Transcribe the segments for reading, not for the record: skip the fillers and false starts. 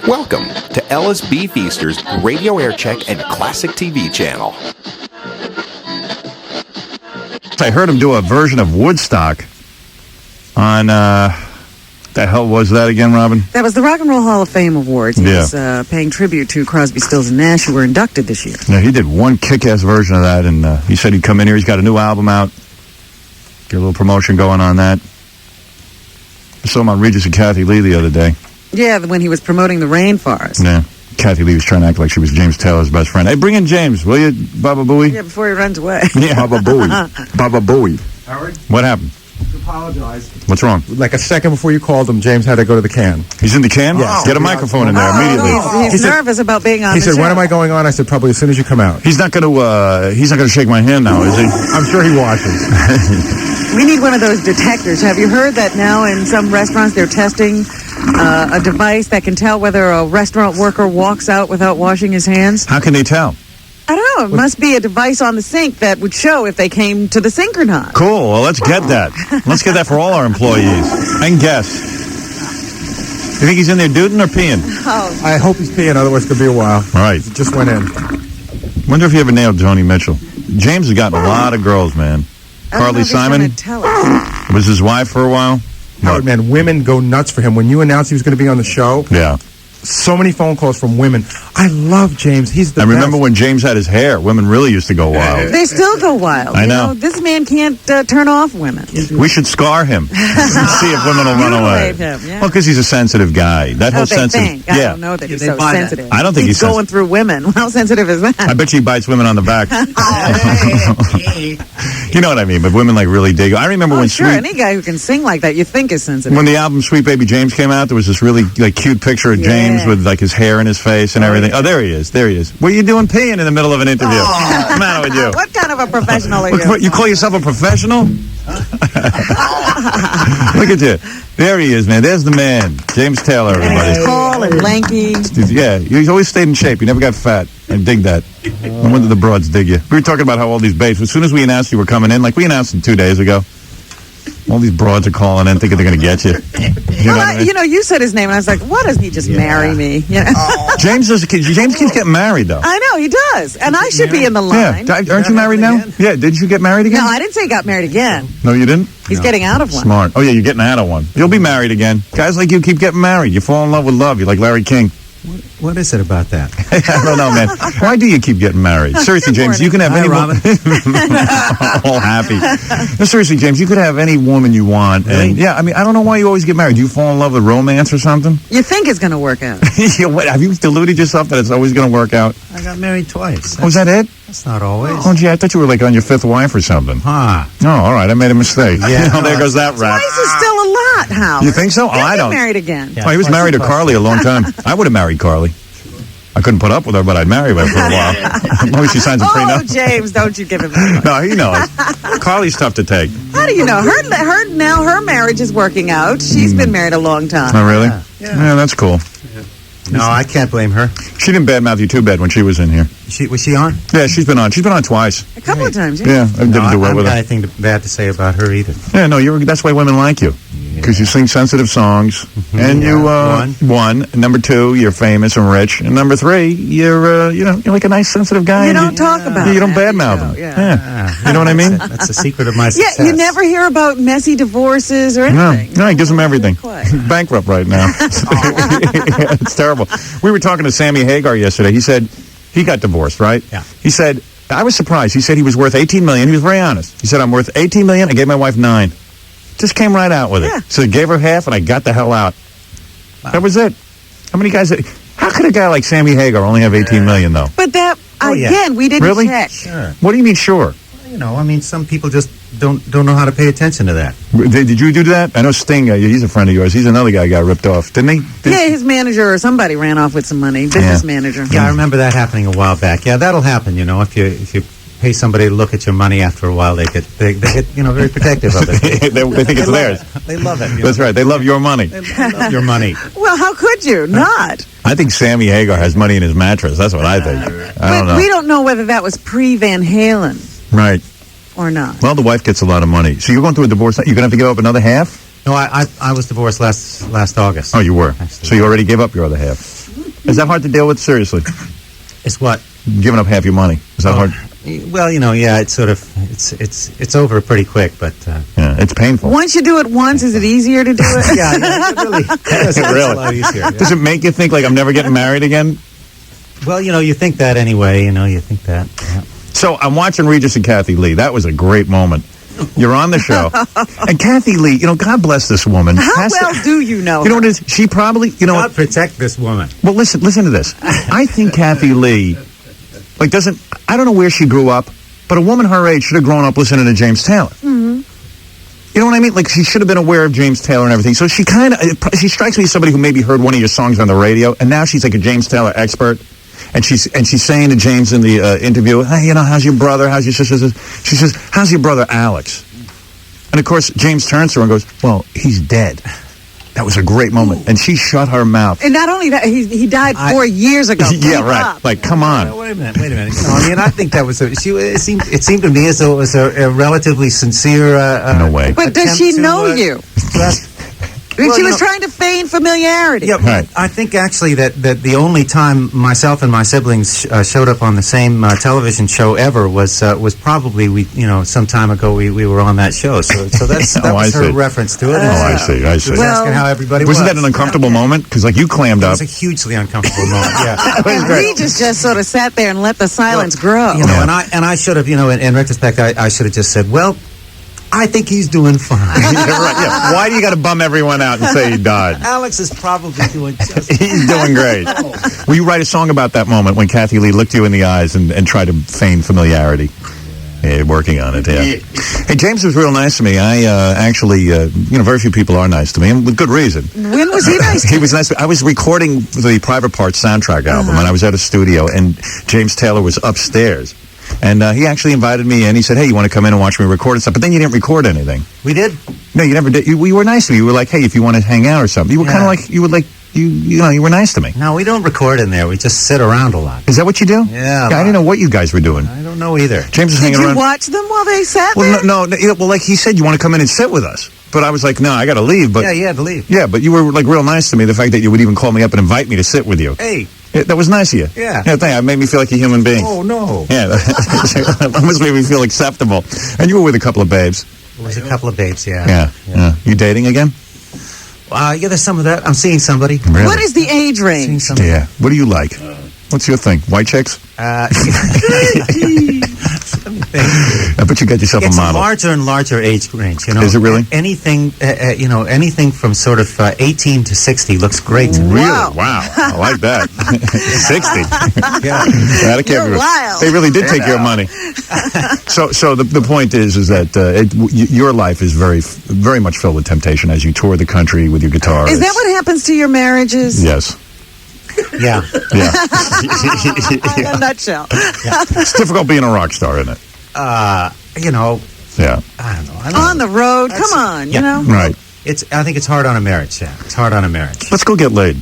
Welcome to LSB Feaster's Radio Aircheck and Classic TV channel. I heard him do a version of Woodstock on, the hell was that again, Robin? That was the Rock and Roll Hall of Fame Awards. He was paying tribute to Crosby, Stills, and Nash, who were inducted this year. Yeah, he did one kick-ass version of that, and he said he'd come in here. He's got a new album out. Get a little promotion going on that. I saw him on Regis and Kathy Lee the other day. Yeah, when he was promoting the Rainforest. Yeah. Kathy Lee was trying to act like she was James Taylor's best friend. Hey, bring in James, will you, Baba Booey? Yeah, before he runs away. Yeah, Baba Booey. Baba Booey. Howard? What happened? To apologize. What's wrong? Like a second before you called him, James had to go to the can. He's in the can? Yes. Get a microphone in there immediately. He's nervous about being on He the said, show. when am I going on? I said, probably as soon as you come out. He's not going to shake my hand now, is he? I'm sure he washes. We need one of those detectors. Have you heard that now in some restaurants they're testing a device that can tell whether a restaurant worker walks out without washing his hands? How can they tell? I don't know. It must be a device on the sink that would show if they came to the sink or not. Cool. Well, let's get that. Let's get that for all our employees. I can guess. You think he's in there dooting or peeing? Oh. I hope he's peeing, otherwise it could be a while. All right. It just went in. Wonder if he ever nailed Joni Mitchell. James has gotten a lot of girls, man. Carly Simon Tell us. was his wife for a while. Howard, man, women go nuts for him. When you announced he was going to be on the show, Yeah. so many phone calls from women. I love James. He's the I remember best. when James had his hair, women really used to go wild. They still go wild. I You know. This man can't turn off women. We should scar him and see if women will run away. Mutilate him, yeah. Well, because he's a sensitive guy. That whole They sensitive. think. I don't know that he's so sensitive. I don't think he's going through women. How sensitive is that? I bet you he bites women on the back. You know what I mean? But women like really dig. I remember when sure, any guy who can sing like that you think is sensitive. when the album Sweet Baby James came out, there was this really like cute picture of James with like his hair in his face and everything. Oh, there he is. There he is. What are you doing peeing in the middle of an interview? What's the matter with you? What kind of a professional are you? What, you call yourself a professional? Look at you. There he is, man. There's the man. James Taylor, everybody. He's tall and lanky. Yeah, he's always stayed in shape. He never got fat. I dig that. No wonder the broads dig you. We were talking about how all these babes, as soon as we announced you were coming in, like we announced them 2 days ago, all these broads are calling in thinking they're going to get you. You know what I mean? You said his name, and I was like, why doesn't he just marry me? You know? James keeps getting married, though. I know, he does. And I should be in the line. Yeah. Aren't you married now? Yeah. Did you get married again? No, I didn't say he got married again. No, you didn't? He's getting out of one. Smart. Oh, yeah, you're getting out of one. You'll be married again. Guys like you keep getting married. You fall in love with love. You're like Larry King. What is it about that? I don't know, man. Why do you keep getting married? Seriously, James, you can have any woman. All happy. No, seriously, James, you could have any woman you want. Really? And, yeah, I mean, I don't know why you always get married. Do you fall in love with romance or something? You think it's going to work out. What, have you deluded yourself that it's always going to work out? I got married twice. Was that it? That's not always. Oh, gee, I thought you were like on your fifth wife or something. Huh. Oh, all right. I made a mistake. Yeah. Oh, there goes that rap. Twice is still a lot, Howard. You think so? Oh, He'll I get don't. married again. Yeah. Oh, he was married to Carly a long time. I would have married Carly. I couldn't put up with her, but I'd marry her for a while. As long as she signs a Oh, prenup. James, don't you give him that. No, he knows. Carly's tough to take. How do you know? Her marriage is working out. She's been married a long time. Oh, really? Yeah. Yeah, that's cool. No, I can't blame her. She didn't badmouth you too bad when she was in here. Was she on? Yeah, she's been on. She's been on twice. A couple of times, Yeah, I didn't do well I with don't her. have anything bad to say about her either. Yeah, no, that's why women like you. Because you sing sensitive songs, and you won. Number 2, you're famous and rich, and number 3, you're like a nice sensitive guy. You don't talk about You don't that. badmouth them. Yeah. You know what I mean? That's the secret of my Yeah, success. you never hear about messy divorces or anything. No, he gives them everything. Quite. Bankrupt right now. It's terrible. We were talking to Sammy Hagar yesterday. He said he got divorced, right? Yeah. He said, I was surprised. He said he was worth $18 million. He was very honest. He said, I'm worth $18 million. I gave my wife $9 million. Just came right out with Yeah. it. So he gave her half, and I got the hell out. Wow. That was it. How many guys? How could a guy like Sammy Hagar only have $18 million, though? But that, yeah. again, we didn't Really? check. Sure. What do you mean, sure? Some people just don't know how to pay attention to that. Did you do that? I know Sting, he's a friend of yours. He's another guy who got ripped off, didn't he? Yeah, his manager or somebody ran off with some money. Business manager. Yeah, I remember that happening a while back. Yeah, that'll happen. If you pay somebody to look at your money after a while, they get very protective of it. they think it's theirs. They love it. That's right. They love your money. They love your money. Well, how could you not? I think Sammy Hagar has money in his mattress. That's what I think. I don't know. We don't know whether that was pre-Van Halen Right. or not. Well, the wife gets a lot of money. So you're going through a divorce. You're going to have to give up another half? No, I was divorced last August. Oh, you were. Actually. So you already gave up your other half. Is that hard to deal with? Seriously, It's what? giving up half your money. Is that hard? Well, yeah, it's sort of it's over pretty quick, but Yeah, it's painful. Once you do it once, is it easier to do it? yeah, it really, it's Really? a lot easier. Yeah. Does it make you think like I'm never getting married again? Well, you think that anyway. You think that. Yeah. So I'm watching Regis and Kathy Lee. That was a great moment. You're on the show, and Kathy Lee. God bless this woman. How well do you know? You know what it is? She probably. God protect this woman. Well, listen to this. I think Kathy Lee, doesn't. I don't know where she grew up, but a woman her age should have grown up listening to James Taylor. Mm-hmm. You know what I mean? Like, she should have been aware of James Taylor and everything. So she strikes me as somebody who maybe heard one of your songs on the radio, and now she's like a James Taylor expert. And she's saying to James in the interview, hey, how's your brother? How's your sister? She says, how's your brother Alex? And of course, James turns to her and goes, well, he's dead. That was a great moment. And she shut her mouth. And not only that, he died 4 years ago. Yeah, right. Like, come on. Wait a minute. I think that was it seemed to me as though it was a relatively sincere. No way. But does she know you? She was trying to feign familiarity. Yeah, right. I think actually that the only time myself and my siblings showed up on the same television show ever was probably some time ago we were on that show. So that was her reference to it. I see. She was asking how everybody was. Wasn't that an uncomfortable moment? Because you clammed up. It was a hugely uncomfortable moment. Yeah, And Regis just sort of sat there and let the silence grow. and I should have in retrospect I should have just said, well, I think he's doing fine. Yeah. Why do you got to bum everyone out and say he died? Alex is probably doing just He's doing great. Will you write a song about that moment when Kathy Lee looked you in the eyes and tried to feign familiarity? Yeah, working on it, yeah. Hey, James was real nice to me. I actually, very few people are nice to me, and with good reason. When was he nice to He you? was nice. I was recording the Private Parts soundtrack album, and I was at a studio, and James Taylor was upstairs. And he actually invited me in. He said, hey, you want to come in and watch me record and stuff? But then you didn't record anything. We did. No, you never did. You were nice to me. You were like, hey, if you want to hang out or something. You were kind of like, you were nice to me. No, we don't record in there. We just sit around a lot. Is that what you do? Yeah. I didn't know what you guys were doing. I don't know either. James was Did hanging you around. watch them while they sat Well, there? no, well, like he said, you want to come in and sit with us. But I was like, no, I got to leave. But Yeah, you had to leave. Yeah, but you were like real nice to me. The fact that you would even call me up and invite me to sit with you. Hey. Yeah, that was nice of you. Yeah. It made me feel like a human being. Oh, no. Yeah, that almost made me feel acceptable. And you were with a couple of babes. It was a couple of babes, yeah. Yeah. You dating again? Yeah, there's some of that. I'm seeing somebody. Really? What is the age Seeing range? somebody. Yeah. What do you like? What's your thing? White chicks? I bet you got yourself It's a a model. larger and larger age range, Is it really? Anything, anything from sort of 18 to 60 looks great to me. Really? Wow. Wow. I like that. 60. Yeah. That can't You're be- wild. They really did take your money. So the point is that your life is very, very much filled with temptation as you tour the country with your guitar. Is that what happens to your marriages? Yes. Yeah. Yeah. In a nutshell. It's difficult being a rock star, isn't it? Yeah. Yeah. I don't know. On the road, come on, you know? Right. I think it's hard on a marriage, yeah. It's hard on a marriage. Let's go get laid.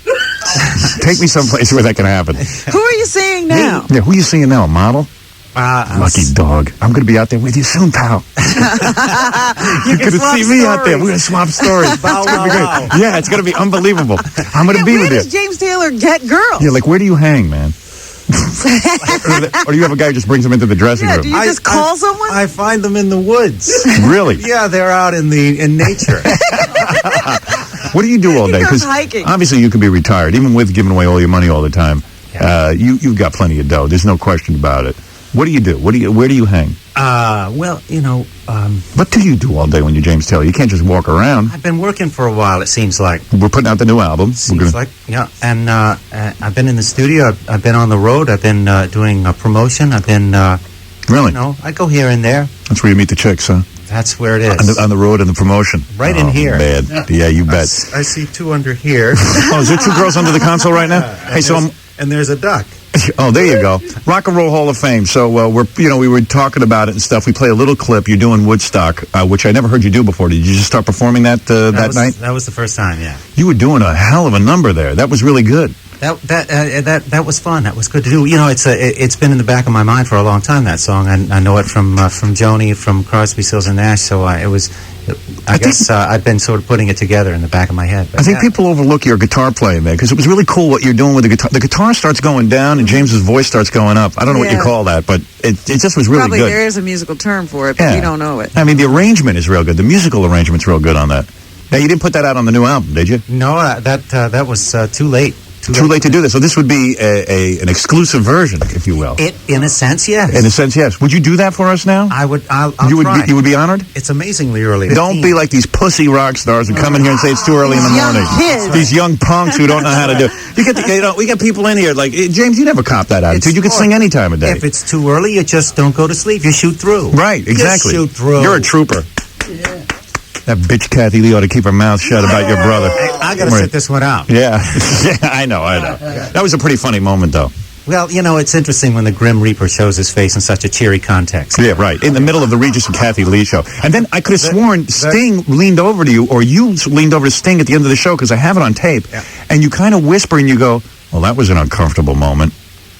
Take me someplace where that can happen. Who are you seeing now? Yeah, who are you seeing now? A model? Lucky dog. I'm going to be out there with you soon, pal. You're going to swap see me out there. stories. We're going to swap stories. It's gonna be great. Yeah, it's going to be unbelievable. I'm going to be Where with you. does James Taylor get girls? Yeah, like, where do you hang, man? Or do you have a guy who just brings them into the dressing Yeah, room? do you just call someone? I find them in the woods. Really? Yeah, they're out in nature. What do you do all day? goes 'Cause hiking. obviously you could be retired, even with giving away all your money all the time. You've got plenty of dough. There's no question about it. What do you do? Where do you hang? Well, What do you do all day when you're James Taylor? You can't just walk around. I've been working for a while, it seems like. We're putting out the new album. Yeah. And I've been in the studio. I've been on the road. I've been doing promotion. I've been, Really? I go here and there. That's where you meet the chicks, huh? That's where it is. On the road and the promotion. Right in here. Bad. Yeah, you bet. I see two under here. Oh, is there two girls under the console right now? Hey, so and there's a duck. Oh, there you go. Rock and Roll Hall of Fame. So we were talking about it and stuff. We play a little clip. You're doing Woodstock, which I never heard you do before. Did you just start performing that night? That was the first time, yeah. You were doing a hell of a number there. That was really good. That was fun. That was good to do. You know, it's been in the back of my mind for a long time. That song. I know it from Joni, from Crosby, Stills and Nash. So I guess I've been sort of putting it together in the back of my head. But I think people overlook your guitar playing there because it was really cool what you're doing with the guitar. The guitar starts going down and James's voice starts going up. I don't know what you call that, but it just was really Probably good. there is a musical term for it, but we don't know it. I mean, the arrangement is real good. The musical arrangement's real good on that. Now, you didn't put that out on the new album, did you? No, that was too late. Too late to do this. So this would be an exclusive version, if you will. In a sense, yes. In a sense, yes. Would you do that for us now? I would. I'll you would try. You would be honored? It's amazingly early. Don't be like these pussy rock stars who come in here and say it's too early in the morning. Kids. These young punks who don't know how to do it. We got people in here like, James, you never cop that attitude. You could sing any time of day. If it's too early, you just don't go to sleep. You shoot through. Right, exactly. You shoot through. You're a trooper. Yeah. That bitch Kathy Lee ought to keep her mouth shut about your brother. I got to sit this one out. Yeah. I know. That was a pretty funny moment, though. Well, you know, it's interesting when the Grim Reaper shows his face in such a cheery context. Yeah, right. In the middle of the Regis and Kathy Lee show. And then I could have sworn Sting leaned over to you, or you leaned over to Sting at the end of the show, because I have it on tape, and you kind of whisper and you go, well, that was an uncomfortable moment.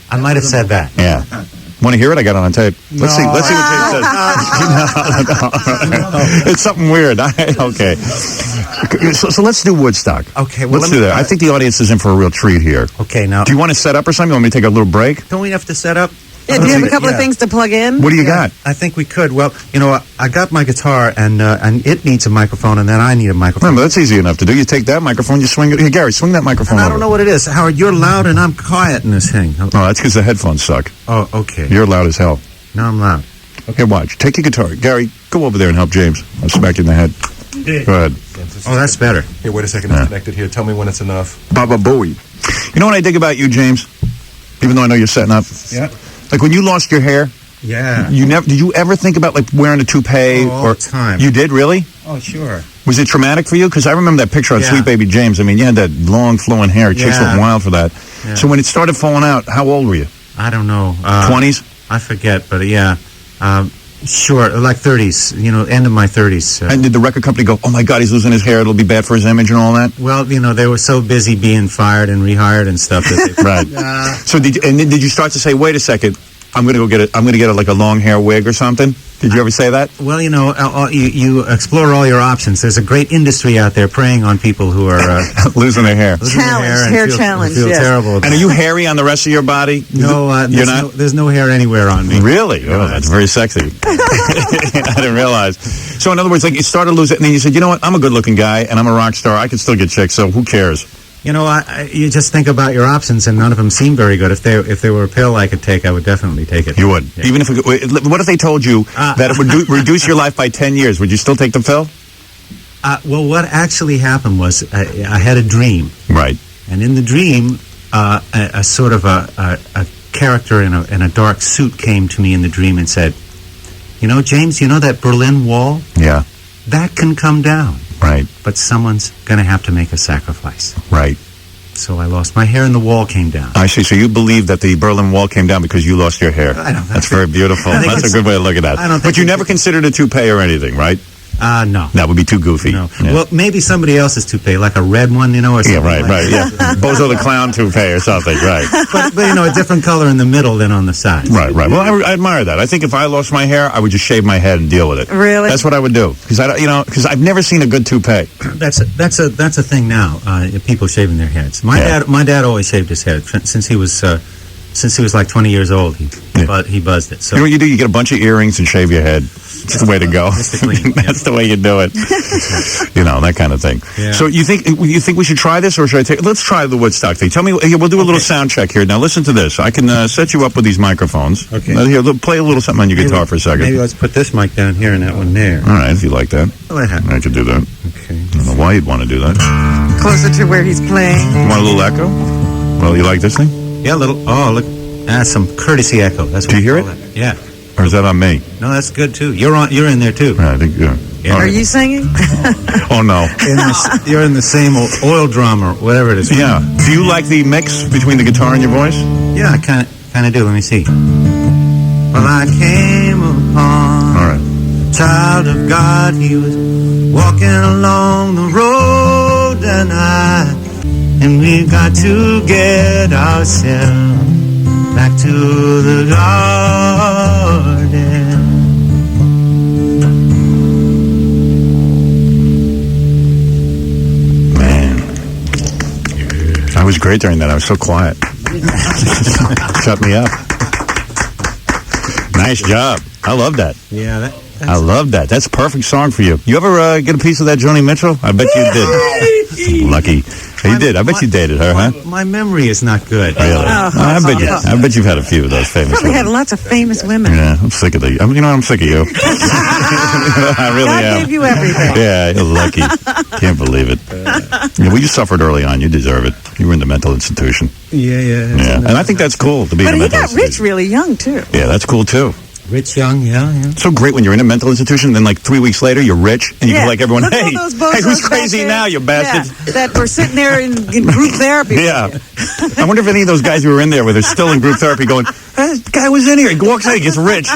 I might have said that. Yeah. Want to hear it? I got it on tape. Let's see what James says. It's something weird. Okay. So let's do Woodstock. Okay. Well, let's do that. I think the audience is in for a real treat here. Okay. Now, do you want to set up or something? You want me to take a little break? Don't we have to set up? Yeah, do you have a couple of things to plug in? What do you got? I think we could. Well, you know, I got my guitar, and it needs a microphone, and then I need a microphone. Remember, that's easy enough to do. You take that microphone, you swing it. Hey, Gary, swing that microphone I don't know what it is. Howard, you're loud, and I'm quiet in this thing. Oh, that's because the headphones suck. Oh, okay. You're loud as hell. No, I'm loud. Okay, watch. Take your guitar. Gary, go over there and help James. I'll smack you in the head. Go ahead. Oh, that's better. Here, wait a second. It's connected here. Tell me when it's enough. Baba Booey. You know what I dig about you, James? Even though I know you're setting up? Yeah. Like when you lost your hair, yeah. Did you ever think about like wearing a toupee? All the time. You did, really? Oh, sure. Was it traumatic for you? Because I remember that picture on Sweet Baby James. I mean, you had that long flowing hair. Chicks looked wild for that. Yeah. So when it started falling out, how old were you? I don't know. 20s? I forget, but yeah. Sure, like 30s, you know, end of my 30s. And did the record company go, oh my God, he's losing his hair, it'll be bad for his image and all that? Well, you know, they were so busy being fired and rehired and stuff that they... Right. So did you start to say, wait a second, I'm going to get like a long hair wig or something? Did you ever say that? Well, you know, you explore all your options. There's a great industry out there preying on people who are losing their hair. Hair challenge. Feel terrible. And are you hairy on the rest of your body? No, you're not. There's no hair anywhere on me. Really? Oh, that's very sexy. I didn't realize. So, in other words, like you started losing, and then you said, you know what? I'm a good-looking guy, and I'm a rock star. I can still get chicks. So who cares? You know, you just think about your options, and none of them seem very good. If they were a pill I could take, I would definitely take it. You would, even if what if they told you that it would reduce your life by 10 years? Would you still take the pill? Well, what actually happened was I had a dream, right? And in the dream, a sort of a character in a dark suit came to me in the dream and said, "You know, James, you know that Berlin Wall? Yeah, that can come down." Right. But someone's going to have to make a sacrifice. Right. So I lost my hair and the wall came down. I see. So you believe that the Berlin Wall came down because you lost your hair. That's very beautiful. That's a good way to look at that. But you never considered a toupee or anything, right? No. That would be too goofy. No. Yeah. Well, maybe somebody else's toupee, like a red one, you know, or something. Yeah, right. Yeah. Bozo the Clown toupee or something, right. But, you know, a different color in the middle than on the sides. Right. Well, I admire that. I think if I lost my hair, I would just shave my head and deal with it. Really? That's what I would do. Because I've never seen a good toupee. That's a thing now, people shaving their heads. My dad always shaved his head since he was like 20 years old. He buzzed it. So you know what you do? You get a bunch of earrings and shave your head. That's the way to go. That's the way you do it. You know, that kind of thing. Yeah. So you think we should try this, or should I let's try the Woodstock thing. Tell me, we'll do a little sound check here. Now listen to this. I can set you up with these microphones. Okay. Here, play a little something on your guitar for a second. Maybe let's put this mic down here and that one there. All right, if you like that. I could do that. Okay. I don't know why you'd want to do that. Closer to where he's playing. You want a little echo? Well, you like this thing? Yeah, a little. Oh, look. That's some courtesy echo. That's what do you hear it? Yeah. Or is that on me? No, that's good too. You're in there too. Yeah, I think. Yeah. Are you singing? Oh no. You're in the same oil drum or whatever it is. Yeah. Do you like the mix between the guitar and your voice? Yeah, I kind of do. Let me see. Well, I came upon a child of God. He was walking along the road, and and we've got to get ourselves back to the garden. Man, I was great during that. I was so quiet. Shut me up. Nice job. I love that. Yeah, I love that. That's a perfect song for you. You ever get a piece of that Joni Mitchell? I bet you did. Lucky. You did. I bet you dated her, huh? My memory is not good. Really? I bet you've had a few of those famous Probably women. had lots of famous women. Yeah, I'm sick of the. I'm sick of you. I really God am. gave you everything. Yeah, you're lucky. Can't believe it. Yeah, well, you suffered early on. You deserve it. You were in the mental institution. Yeah. And I think that's cool to be But in a he mental got institution. rich really young, too. Yeah, that's cool too. Rich Young, yeah. It's so great when you're in a mental institution, then like 3 weeks later, you're rich, and you can like everyone, Look at hey, all those bozos who's back crazy there. now, you bastard? Yeah, that were sitting there in group therapy. Yeah. I wonder if any of those guys who were in there, where they're still in group therapy going, that guy was in here, he walks out, he gets rich,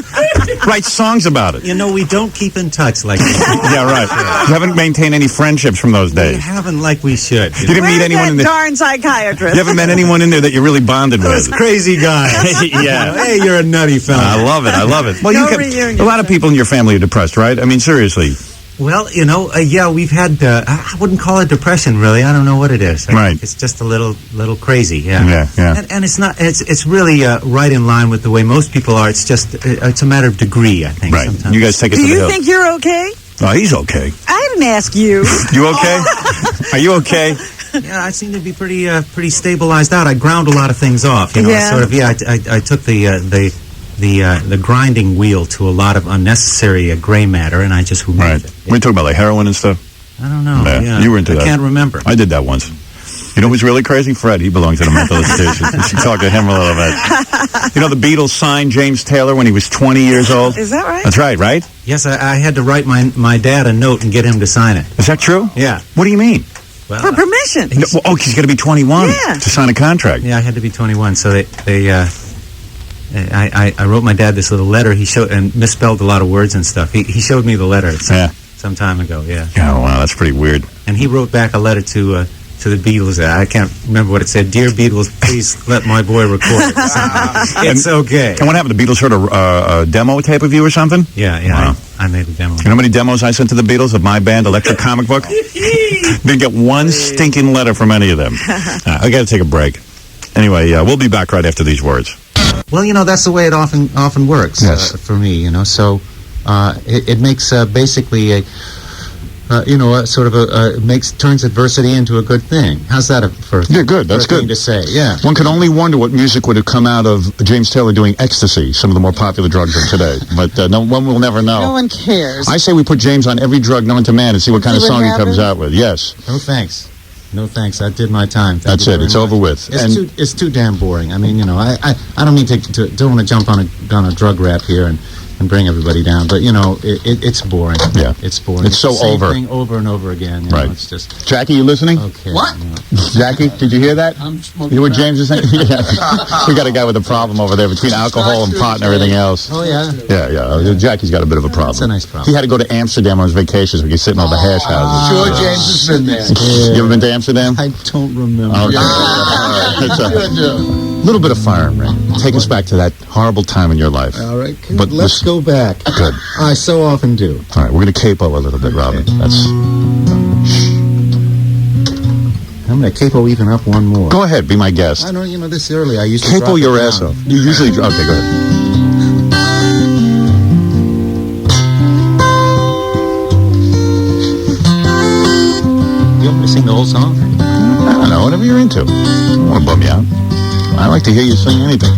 writes songs about it. You know, we don't keep in touch like that. Yeah, right. You haven't maintained any friendships from those We days. haven't like we should. You didn't meet Where's anyone that in there. darn psychiatrist? You haven't met anyone in there that you really bonded Those with. crazy guys. Yeah. Hey, you're a nutty fella. I love it. Well, No you reunion. a lot of people in your family are depressed, right? I mean, seriously. Well, you know, yeah, we've had. I wouldn't call it depression, really. I don't know what it is. Right. It's just a little crazy. Yeah. Yeah. And it's not. It's really right in line with the way most people are. It's just. It's a matter of degree, I think. Right. Sometimes. You guys take it Do to the you hill. think you're okay? Oh, he's okay. I didn't ask you. You okay? Are you okay? Yeah, I seem to be pretty stabilized out. I ground a lot of things off. You know, Yeah. sort of. Yeah, I took the grinding wheel to a lot of unnecessary gray matter, and I just removed Right. it. We're talking about like heroin and stuff. I don't know. Yeah, Yeah, you were into that. I can't remember. I did that once. You know who's really crazy? Fred. He belongs in a mental institution. You should talk to him a little bit. You know, the Beatles signed James Taylor when he was 20 years old? Is that right? That's right? Yes, I had to write my dad a note and get him to sign it. Is that true? Yeah. What do you mean? Well, For permission. No, oh, he's got to be 21 Yeah. to sign a contract. yeah, I had to be 21, so I wrote my dad this little letter. He showed and misspelled a lot of words and stuff. He showed me the letter some time ago. Yeah. Oh, wow, that's pretty weird. And he wrote back a letter to the Beatles. I can't remember what it said. Dear Beatles, please let my boy record. It's okay. And what happened? The Beatles heard a demo tape of you or something? Yeah. Wow. I made a demo. You know how many demos I sent to the Beatles of my band, Electric Comic Book? Didn't get one stinking letter from any of them. I got to take a break. Anyway, we'll be back right after these words. Well, you know, that's the way it often works Yes. for me, you know. So it makes basically a turns adversity into a good thing. How's that for Yeah, good. That's for a thing good. to say? Yeah. One can only wonder what music would have come out of James Taylor doing ecstasy, some of the more popular drugs of today. But one will never know. No one cares. I say we put James on every drug known to man and see what kind of song he comes out with. Yes. No thanks. I did my time. That's it. It's over with. It's too damn boring. I mean, you know, I don't mean to don't want to jump on a drug rap here and bring everybody down, but you know, it's boring. Yeah. It's boring. It's so the same over. thing over and over again. You Right. know, it's just Jackie, you listening? okay. What? You know. Jackie, did you hear that? I'm smoking. You were James is saying? Yeah. We got a guy with a problem over there between alcohol and pot and everything else. Oh yeah. Yeah. Jackie's got a bit of a problem. That's a nice problem. He had to go to Amsterdam on his vacations when he's sitting in all the hash houses. Sure, James has been there. You ever been to Amsterdam? I don't remember. Okay. It's a little bit of fire, Ray. Take us back to that horrible time in your life. All right, But let's go back. Good. I so often do. All right, we're going to capo a little bit, Robin. That's. I'm going to capo even up one more. Go ahead, be my guest. I know, you know, this early I used to Capo drop it your down. ass off. You usually. Okay, go ahead. You want me to sing the whole song? I don't know, whatever you're into. I don't want to bum you out. I like to hear you sing anything.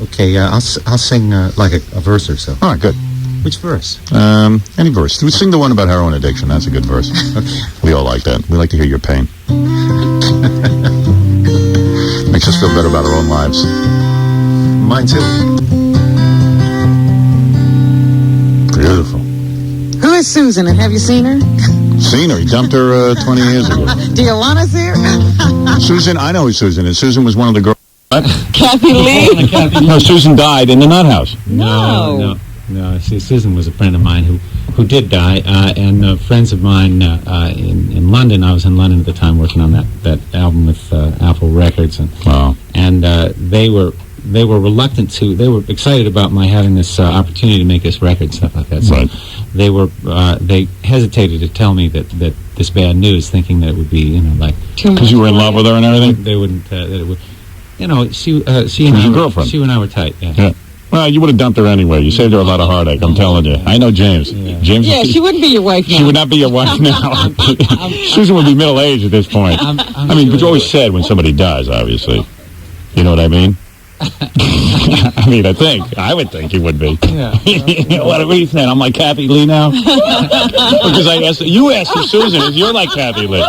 Okay, I'll sing like a verse or so. All right, good. Which verse? Any verse. Sing the one about heroin addiction. That's a good verse. Okay. We all like that. We like to hear your pain. Makes us feel better about our own lives. Mine too. Beautiful. Who is Susan, and have you seen her? Seen her. He dumped her 20 years ago. Do you want us here? Susan, I know who Susan is. Susan was one of the girls. Kathy Lee? No, Susan died in the nut house. No. No, see, Susan was a friend of mine who did die, and friends of mine in London. I was in London at the time working on that album with Apple Records, and they were reluctant to. They were excited about my having this opportunity to make this record and stuff like that. So they hesitated to tell me that this bad news, thinking that it would be because you were in love with her and everything. They wouldn't. That it would. She and I were tight. Yeah. Well, you would have dumped her anyway. You saved her a lot of heartache, I'm telling you. I know James. Yeah. James. Yeah, she wouldn't be your wife now. She would not be your wife now. Susan would be middle-aged at this point. I mean, but you always said when somebody dies, obviously. You know what I mean? I mean, I would think you would be. Yeah. What are you saying? I'm like Kathy Lee now? Because you asked for Susan, if you're like Kathy Lee.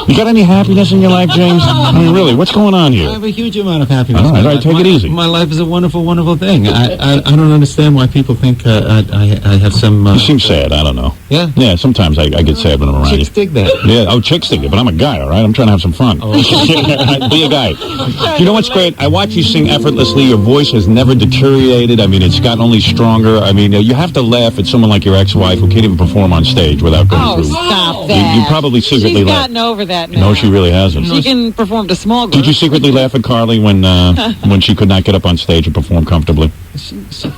You got any happiness in your life, James? I mean, really, what's going on here? I have a huge amount of happiness. All right, take it easy. My life is a wonderful, wonderful thing. I don't understand why people think I have some... You seem sad, I don't know. Yeah? Yeah, sometimes I get sad when I'm around Chicks dig that. Yeah, chicks dig it, but I'm a guy, all right? I'm trying to have some fun. Oh. Be a guy. You know what's great? I watch you sing effortlessly. Your voice has never deteriorated. I mean, it's gotten only stronger. I mean, you have to laugh at someone like your ex-wife who can't even perform on stage without going through... Stop that. You probably secretly She's laugh. gotten over that now. No, she really hasn't. She can perform to small groups. Did you secretly laugh at Carly when she could not get up on stage and perform comfortably? First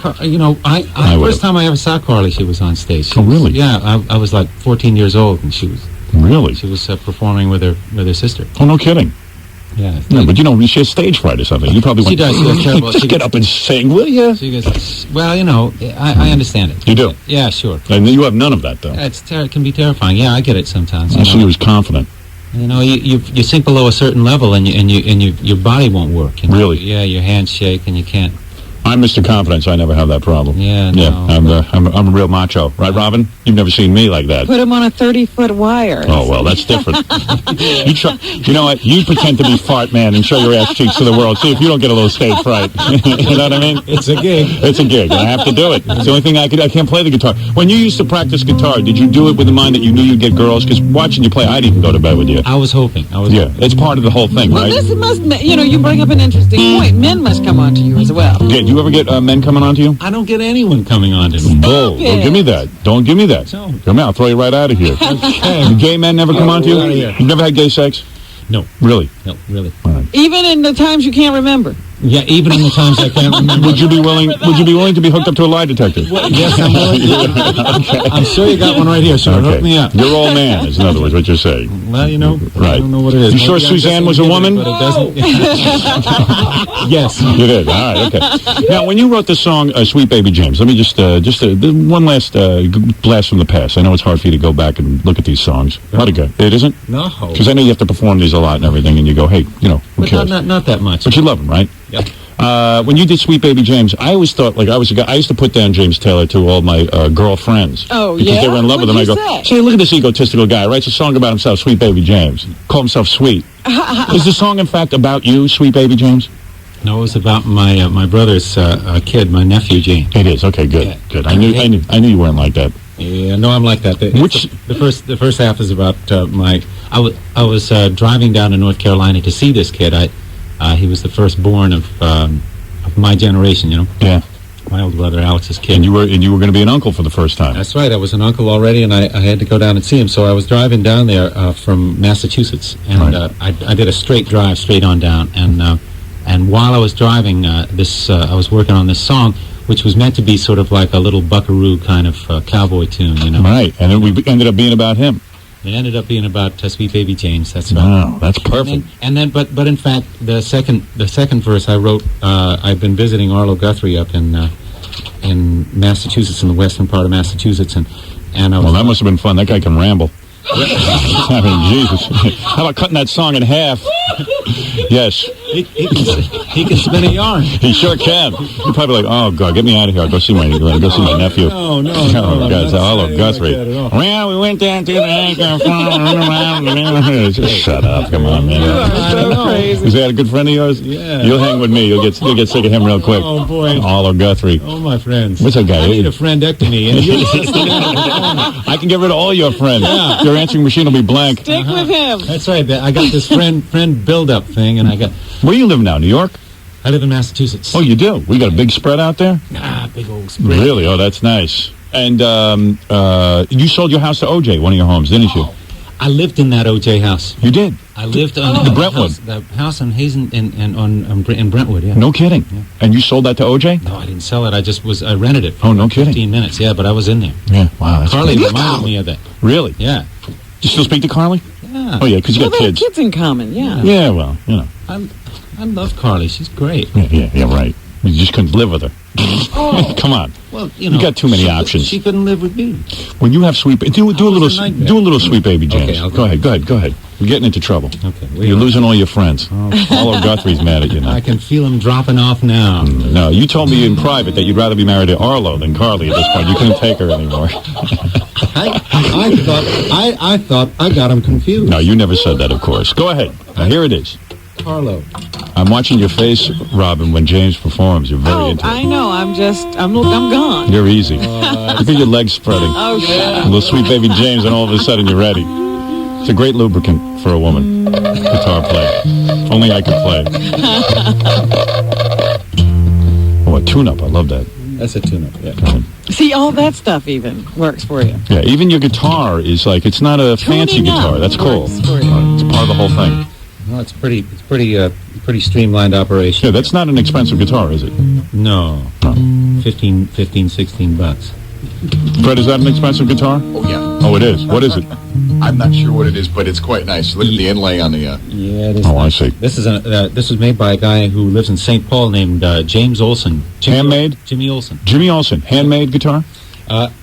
time I ever saw Carly, she was on stage. Oh, really? Yeah, I was like 14 years old, and she was... Really? She was performing with her sister. Oh, no kidding. Yeah. No, but she has stage fright or something. You probably She does. She does terrible. Just get up and sing, will you? She goes, well, I understand it. You do? Yeah, sure. And you have none of that, though. It can be terrifying. Yeah, I get it sometimes. She was confident. You sink below a certain level, and your body won't work. Really? Yeah, your hands shake, and you can't. I'm Mr. Confidence. I never have that problem. Yeah, I'm a real macho, right, Robin? You've never seen me like that. Put him on a 30-foot wire. Oh, well, that's different. You know what? You pretend to be fart man and show your ass cheeks to the world. See if you don't get a little stage fright. You know what I mean? It's a gig. It's a gig. I have to do it. It's the only thing I can't play the guitar. When you used to practice guitar, did you do it with the mind that you knew you'd get girls? Because watching you play, I'd even go to bed with you. I was hoping. It's part of the whole thing, Well, right? this must, you bring up an interesting point. Men must come on to you as well. Yeah, do you ever get men coming on to you? I don't get anyone coming on to me. Don't give me that. Don't give me that. No. Come on, I'll throw you right out of here. Gay men never come on to you? You've never had gay sex? No. Really? No, really. Even in the times you can't remember. Yeah, even in the times I can't remember. Would you be willing to be hooked up to a lie detector? Yes, I'm willing. I'm sure you got one right here, sir. Hook me up. Your old man is, in other words, what you're saying. Well, right. I don't know what it is. You sure Suzanne was a woman? But it doesn't. Yes. You did. All right, okay. Now, when you wrote the song Sweet Baby James, let me just one last blast from the past. I know it's hard for you to go back and look at these songs. Not a good. It isn't? No. Because I know you have to perform these a lot and everything, and you go, hey, who cares? Not that much. But you love them, right? Yep. When you did Sweet Baby James, I always thought, I was a guy, I used to put down James Taylor to all my girlfriends. Oh, because they were in love with him. I go, say? look at this egotistical guy. Writes a song about himself, Sweet Baby James. Call himself Sweet. Is the song, in fact, about you, Sweet Baby James? No, it was about my brother's kid, my nephew, James. It is. Okay, good. Yeah. Good. I knew you weren't like that. Yeah, no, I'm like that. The first half is about I was driving down to North Carolina to see this kid. He was the firstborn of my generation, Yeah. My older brother Alex's kid. And you were going to be an uncle for the first time. That's right. I was an uncle already, and I had to go down and see him. So I was driving down there from Massachusetts, and Right. I did a straight drive straight on down. And while I was driving, I was working on this song, which was meant to be sort of like a little buckaroo kind of cowboy tune, Right. And then we ended up being about him. It ended up being about Sweet Baby James. That's right. Wow, that's perfect. And then, but in fact, the second verse I wrote. I've been visiting Arlo Guthrie up in Massachusetts, in the western part of Massachusetts, and I was. Well, that must have been fun. That guy can ramble. I mean, Jesus. How about cutting that song in half? Yes. He can spin a yarn. He sure can. You're probably like, oh, God, get me out of here. I'll go see my nephew. No. Oh, God, it's all of Guthrie. Well, we went down to the anchor farm. Just shut up. Come on, man. Is that a good friend of yours? Yeah. You'll hang with me. You'll get sick of him real quick. Oh, boy. All of Guthrie. Oh, my friends. What's that guy? I need a friendectomy. I can get rid of all your friends. Yeah. Your answering machine will be blank. Stick with him. That's right. I got this friend build-up thing, and I got... Where do you live now? New York? I live in Massachusetts. Oh, you do? We got a big spread out there? Big old spread. Really? Oh, that's nice. And you sold your house to OJ, one of your homes, didn't you? I lived in that OJ house. You did? I lived on the Brentwood. The house on Hazen in Brentwood, yeah. No kidding. Yeah. And you sold that to OJ? No, I didn't sell it. I rented it for no kidding. 15 minutes, yeah, but I was in there. Yeah, wow. That's Carly reminded me of that. Really? Yeah. You still speak to Carly? Yeah. Oh, yeah, because you got kids. Kids in common, yeah. Yeah, well, you know. I love Carly. She's great. Yeah, right. You just couldn't live with her. Come on. Well, you got too many options. She couldn't live with me. When you have sweet, do a little Sweet Baby James. Okay, go ahead. You're getting into trouble. Okay, you're losing all your friends. All of Guthrie's mad at you now. I can feel him dropping off now. No, you told me in private that you'd rather be married to Arlo than Carly at this point. You couldn't take her anymore. I thought I got him confused. No, you never said that, of course. Go ahead. Now here it is. Arlo. I'm watching your face, Robin, when James performs. You're very into it. I know. I'm gone. You're easy. Look at your legs spreading. Oh, yeah. A little Sweet Baby James, and all of a sudden you're ready. It's a great lubricant for a woman. Guitar play. Only I could play. Oh, a tune-up. I love that. That's a tune-up, yeah. See, all that stuff even works for you. Yeah, even your guitar is like, it's not a fancy guitar. That's cool. It's part of the whole thing. Well, it's pretty streamlined operation. Yeah, that's not an expensive guitar, is it? No. 15, 16 bucks. Fred, is that an expensive guitar? Oh, yeah. Oh, it is. What is it? I'm not sure what it is, but it's quite nice. Look at the inlay on the... Yeah, it is. Oh, I see. This was made by a guy who lives in St. Paul named James Olson. Handmade? Jimmy Olson. Jimmy Olson. Handmade guitar?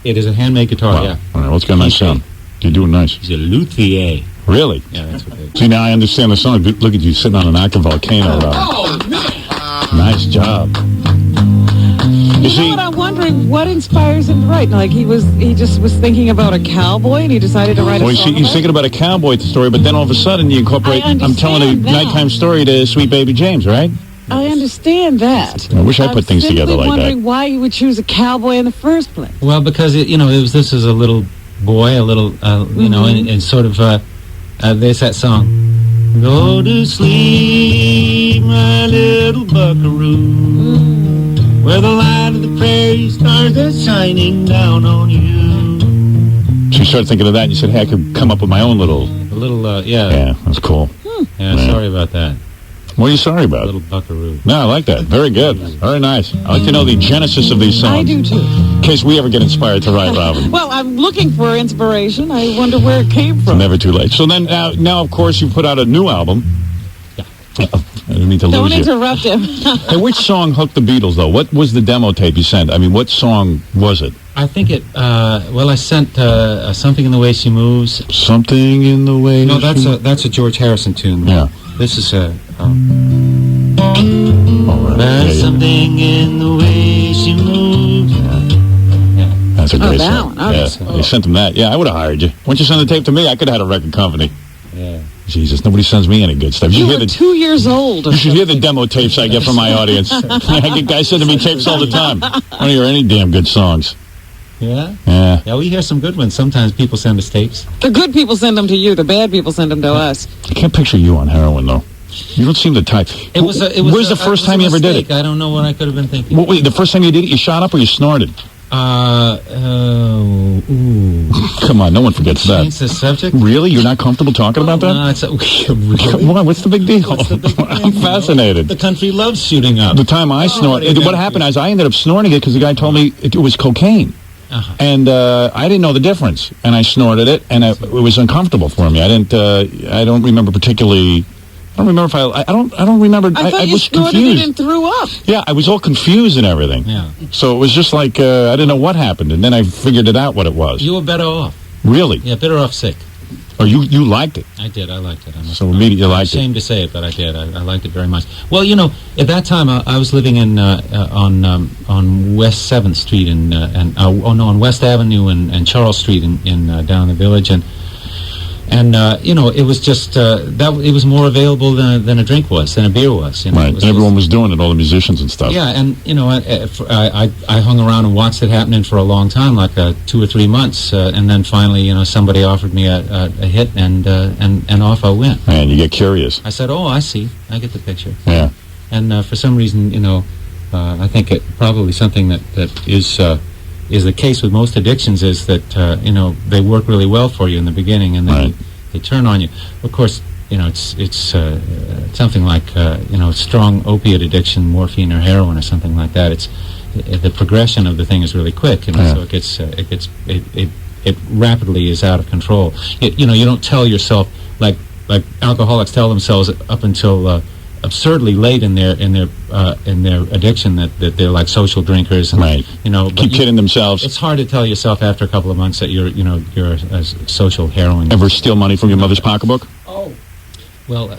It is a handmade guitar, wow. yeah. All right, let's get a nice sound. You're doing nice. He's a luthier. Really? Yeah, that's what they do. See, now I understand the song. Look at you sitting on an active volcano. Nice job. You know what? I'm wondering what inspires him to write. Like he just was thinking about a cowboy and he decided to write a song. He's thinking about a cowboy story, but then all of a sudden you incorporate. I'm telling a nighttime story to Sweet Baby James, right? I understand that. I wish I put things together like that. I'm wondering why you would choose a cowboy in the first place. Well, because this is a little boy, a little and sort of there's that song. Go to sleep, my little buckaroo. Where the light of the prairie stars are shining down on you. So you started thinking of that, and you said, hey, I could come up with my own little... yeah. Yeah, that's cool. Yeah, sorry about that. What are you sorry about? Little buckaroo. No, I like that. Very good. Very nice. I like to know the genesis of these songs. I do, too. In case we ever get inspired to write, Robin. Well, I'm looking for inspiration. I wonder where it came from. It's never too late. So then, now of course, you put out a new album. I didn't mean to lose you. Don't interrupt him. Hey, which song hooked the Beatles, though? What was the demo tape you sent? I mean, what song was it? I think it, I sent Something in the Way She Moves. Something in the Way No, that's a George Harrison tune. Yeah. This is a... There's something in the way she moves. Yeah. That's a great song. One. Okay. Yeah. You sent them that. Yeah, I would have hired you. Why don't you send the tape to me? I could have had a record company. Yeah. Jesus, nobody sends me any good stuff. You were 2 years old. You should hear the demo tapes I get from my audience. I get guys sending me tapes all the time. I don't hear any damn good songs. Yeah? Yeah. Yeah, we hear some good ones. Sometimes people send us tapes. The good people send them to you. The bad people send them to us. I can't picture you on heroin, though. You don't seem the type. Where's the first time you ever did it? I don't know what I could have been thinking. Well, wait, the first time you did it, you shot up or you snorted? Come on, no one forgets that. Change the subject? Really? You're not comfortable talking about that? No, really? Why? What's the big deal? I'm fascinated. The country loves shooting up. The time I snorted, what happened is I ended up snorting it because the guy told me it was cocaine. Uh-huh. And I didn't know the difference, and I snorted it, and it was uncomfortable for me. I don't remember particularly. I don't remember if I don't remember. I thought you was snorted confused. it and threw up. Yeah, I was all confused and everything. Yeah. So it was just like I didn't know what happened, and then I figured it out what it was. You were better off. Really? Yeah, better off sick. Or you liked it? I did. I liked it. So immediately liked it. Shame to say it, but I did. I liked it very much. Well, at that time I was living in on West 7th Street on West Avenue and Charles Street in down the village, and it was just it was more available than a drink was, than a beer was. Right. Everyone was doing it, all the musicians and stuff. Yeah, and I hung around and watched it happening for a long time, like 2 or 3 months, and then finally, somebody offered me a hit, and off I went. And you get curious. I said, "Oh, I see. I get the picture." Yeah. And for some reason, I think it probably something that is the case with most addictions is that they work really well for you in the beginning, and then they turn on you. Of course, it's something like strong opiate addiction, morphine or heroin or something like that. It's the progression of the thing is really quick, so it rapidly is out of control. You don't tell yourself like alcoholics tell themselves up until absurdly late in their addiction that they're like social drinkers, and, keep kidding themselves. It's hard to tell yourself after a couple of months that you're a social heroin. Ever steal money from your mother's pocketbook? Oh. Well,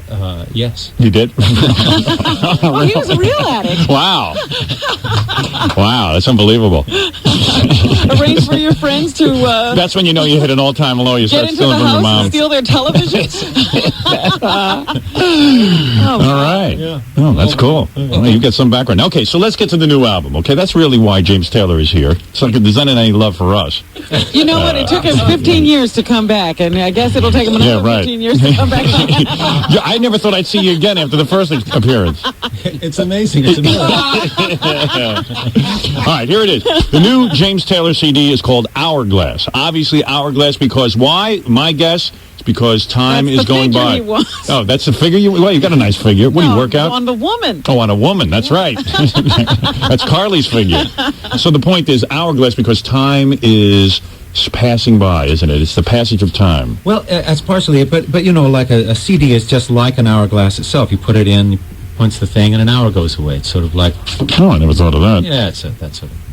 yes. You did? Oh, he was a real addict. Wow. Wow, that's unbelievable. Arrange for your friends to... that's when you know you hit an all-time low. You start get into stealing the from your house mom. and steal their televisions. All right. Yeah. Oh, that's cool. Well, you get some background. Okay, so let's get to the new album. Okay, that's really why James Taylor is here. So there's not any love for us. You know what? It took him 15 years to come back, and I guess it'll take him another 15 years to come back. Yeah, I never thought I'd see you again after the first appearance. It's amazing. It's amazing. All right, here it is. The new James Taylor CD is called Hourglass. Obviously, Hourglass because why? My guess is because time is going by. Oh, that's the figure you... Well, you got a nice figure. What do you work out? On the woman. Oh, on a woman. That's right. That's Carly's figure. So the point is Hourglass because time is passing by, isn't it? It's the passage of time. Well, that's partially it, but like a CD is just like an hourglass itself. You put it in, you punch the thing, and an hour goes away. It's sort of like... Oh, I never thought of that. Yeah,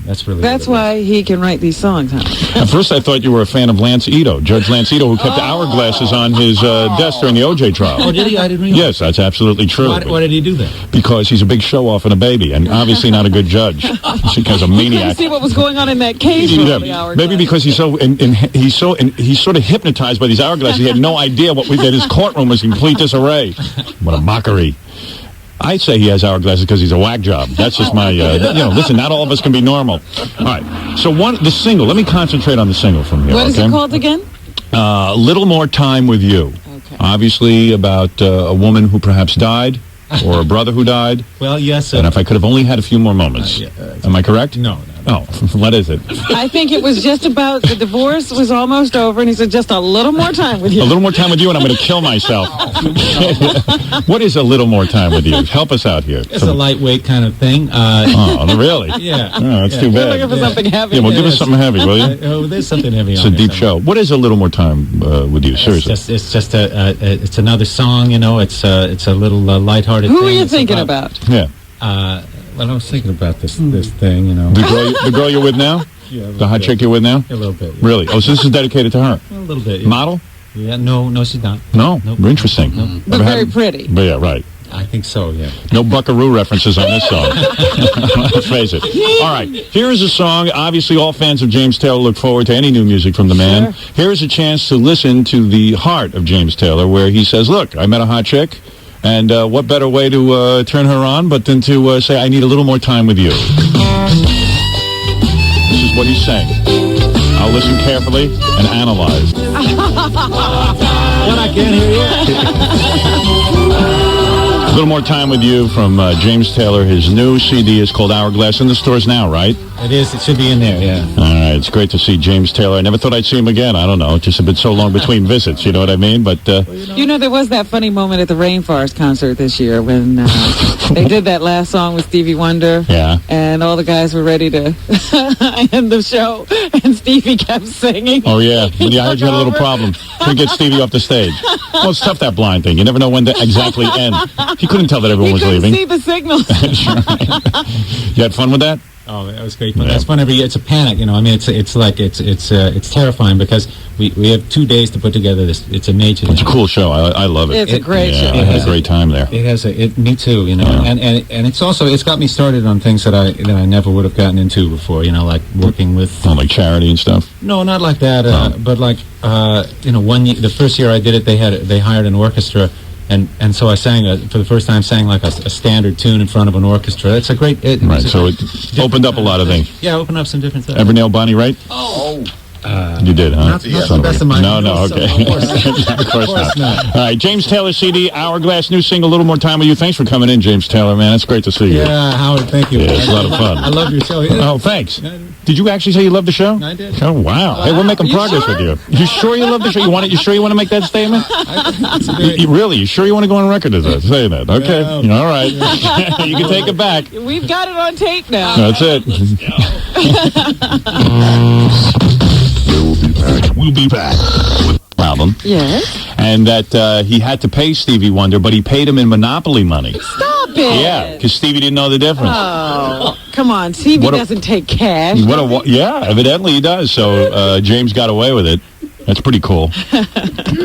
that's why he can write these songs, huh? At first, I thought you were a fan of Lance Ito, Judge Lance Ito, who kept hourglasses on his desk during the O.J. trial. Oh, did he? I didn't realize. Yes, that's absolutely true. Why did he do that? Because he's a big show-off and a baby, and obviously not a good judge. Because a maniac. See what was going on in that case. Maybe because he's sort of hypnotized by these hourglasses. He had no idea that his courtroom was in complete disarray. What a mockery. I say he has hourglasses because he's a whack job. That's just my, listen, not all of us can be normal. All right. So the single, let me concentrate on the single from here. What is it called again? Little More Time with You. Okay. Obviously about a woman who perhaps died or a brother who died. Well, yes. And if I could have only had a few more moments. Am I correct? No. Oh, what is it? I think it was just about the divorce was almost over, and he said, just a little more time with you. A little more time with you, and I'm going to kill myself. What is a little more time with you? Help us out here. It's a lightweight kind of thing. Oh, really? Yeah. Oh, that's too bad. We're looking for something heavy. Yeah, well, give us something heavy, will you? Oh, there's something heavy it's on a deep show. What is a little more time with you? Seriously. It's just it's another song, It's a little lighthearted Who thing. are you thinking about? Yeah. Well, I was thinking about this thing, The girl you're with now? Yeah. The hot chick you're with now? A little bit. Yeah. Really? Oh, so this is dedicated to her? A little bit. Yeah. Model? Yeah. No, she's not. No? Nope. Interesting. Nope. But very pretty. But yeah, right. I think so, yeah. No Buckaroo references on this song. Let's face it. All right. Here is a song. Obviously, all fans of James Taylor look forward to any new music from the man. Sure. Here is a chance to listen to the heart of James Taylor, where he says, look, I met a hot chick. And what better way to turn her on but than to say, I need a little more time with you. This is what he's saying. I'll listen carefully and analyze. What, I can't hear you? A little more time with you from James Taylor. His new CD is called Hourglass. In the stores now, right? It is. It should be in there, yeah. All right. It's great to see James Taylor. I never thought I'd see him again. I don't know. It's just been so long between visits. You know what I mean? But there was that funny moment at the Rainforest concert this year when they did that last song with Stevie Wonder. Yeah. And all the guys were ready to end the show, and Stevie kept singing. Oh, yeah. I heard you had a little problem. Couldn't get Stevie off the stage. Well, it's tough, that blind thing. You never know when to exactly end. He couldn't tell that everyone was leaving. He couldn't see the signals. That's right. You had fun with that? Oh, that was great fun. Yeah. That's fun every year. It's a panic, I mean, it's terrifying because we have 2 days to put together this. It's a major. It's a cool show. I love it. It's a great show. I had a great time there. It has me too. And it's got me started on things that I never would have gotten into before. Like working with like charity and stuff. No, not like that. But like 1 year, the first year I did it, they hired an orchestra. And so I sang, for the first time, like a standard tune in front of an orchestra. It's a great... Right, so it opened up a lot of things. Yeah, opened up some different things. Ever nail Bonnie Raitt? Oh, You did, huh? Not to the best of my No, knowledge. okay. Of course not. All right, James Taylor CD, Hourglass, new single, A Little More Time With You. Thanks for coming in, James Taylor, man. It's great to see you. Yeah, Howard, thank you. Yeah, it's a lot of fun. I love your show. Oh, thanks. Did you actually say you love the show? I did. Oh, wow. Hey, we're making progress with you. You sure you love the show? You sure you want to make that statement? Really? You sure you want to go on record as that? Say that. Okay. Yeah. All right. You can take it back. We've got it on tape now. That's it. We'll be back with the album. Yes. And that he had to pay Stevie Wonder, but he paid him in Monopoly money. Stop it. Yeah, because Stevie didn't know the difference. Oh, come on. Stevie doesn't take cash. Yeah, evidently he does. So James got away with it. That's pretty cool.